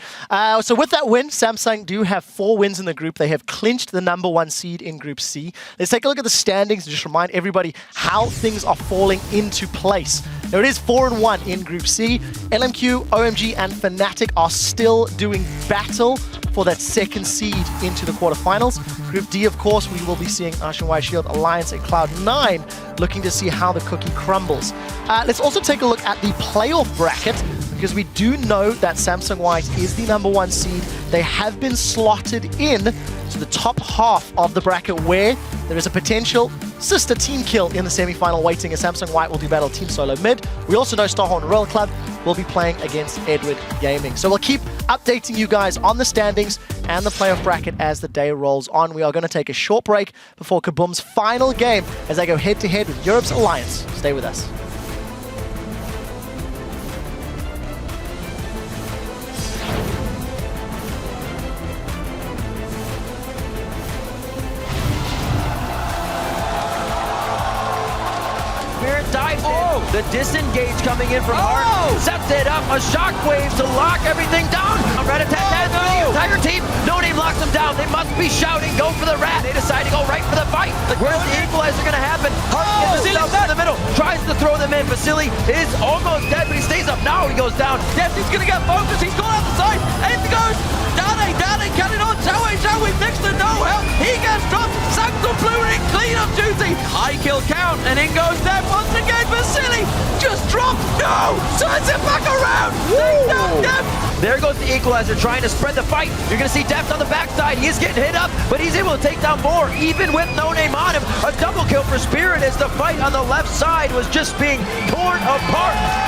So with that win, Samsung do have 4 wins in the group. They have clinched the #1 seed in Group C. Let's take a look at the standings and just remind everybody how things are falling into place. There it is, 4-1 in Group C. LMQ, OMG, and Fnatic are still doing battle for that 2nd seed into the quarterfinals. Group D, of course, we will be seeing XiaoWeiXiao Alliance and Cloud9 looking to see how the cookie crumbles. Let's also take a look at the playoff bracket, because we do know that Samsung White is the #1 seed. They have been slotted in to the top half of the bracket, where there is a potential sister team kill in the semi-final waiting, as Samsung White will do battle Team Solo mid. We also know Starhorn Royal Club will be playing against Edward Gaming. So we'll keep updating you guys on the standings and the playoff bracket as the day rolls on. We are going to take a short break before Kaboom's final game as they go head-to-head with Europe's Alliance. Stay with us. The disengage coming in from Hart sets it up, a shockwave to lock everything down. A red attack has the entire team. NoName locks them down. They must be shouting, go for the rat. They decide to go right for the fight. Where's the equalizer going to happen? Hart gets himself in the middle, tries to throw them in. Vasilii is almost dead, but he stays up. Now he goes down. Deft is going to get focused. He's gone out the side. In goes Dade cutting on. Xiao with next to no help. He gets dropped. Sanctum Blue in cleanup duty. High kill count, and in goes Deft once again. Vasilii just dropped. No! Turns it back around. Deft. There goes the equalizer, trying to spread the fight. You're going to see Deft on the backside. He's getting hit up, but he's able to take down more, even with NoName on him. A double kill for Spirit as the fight on the left side was just being torn apart.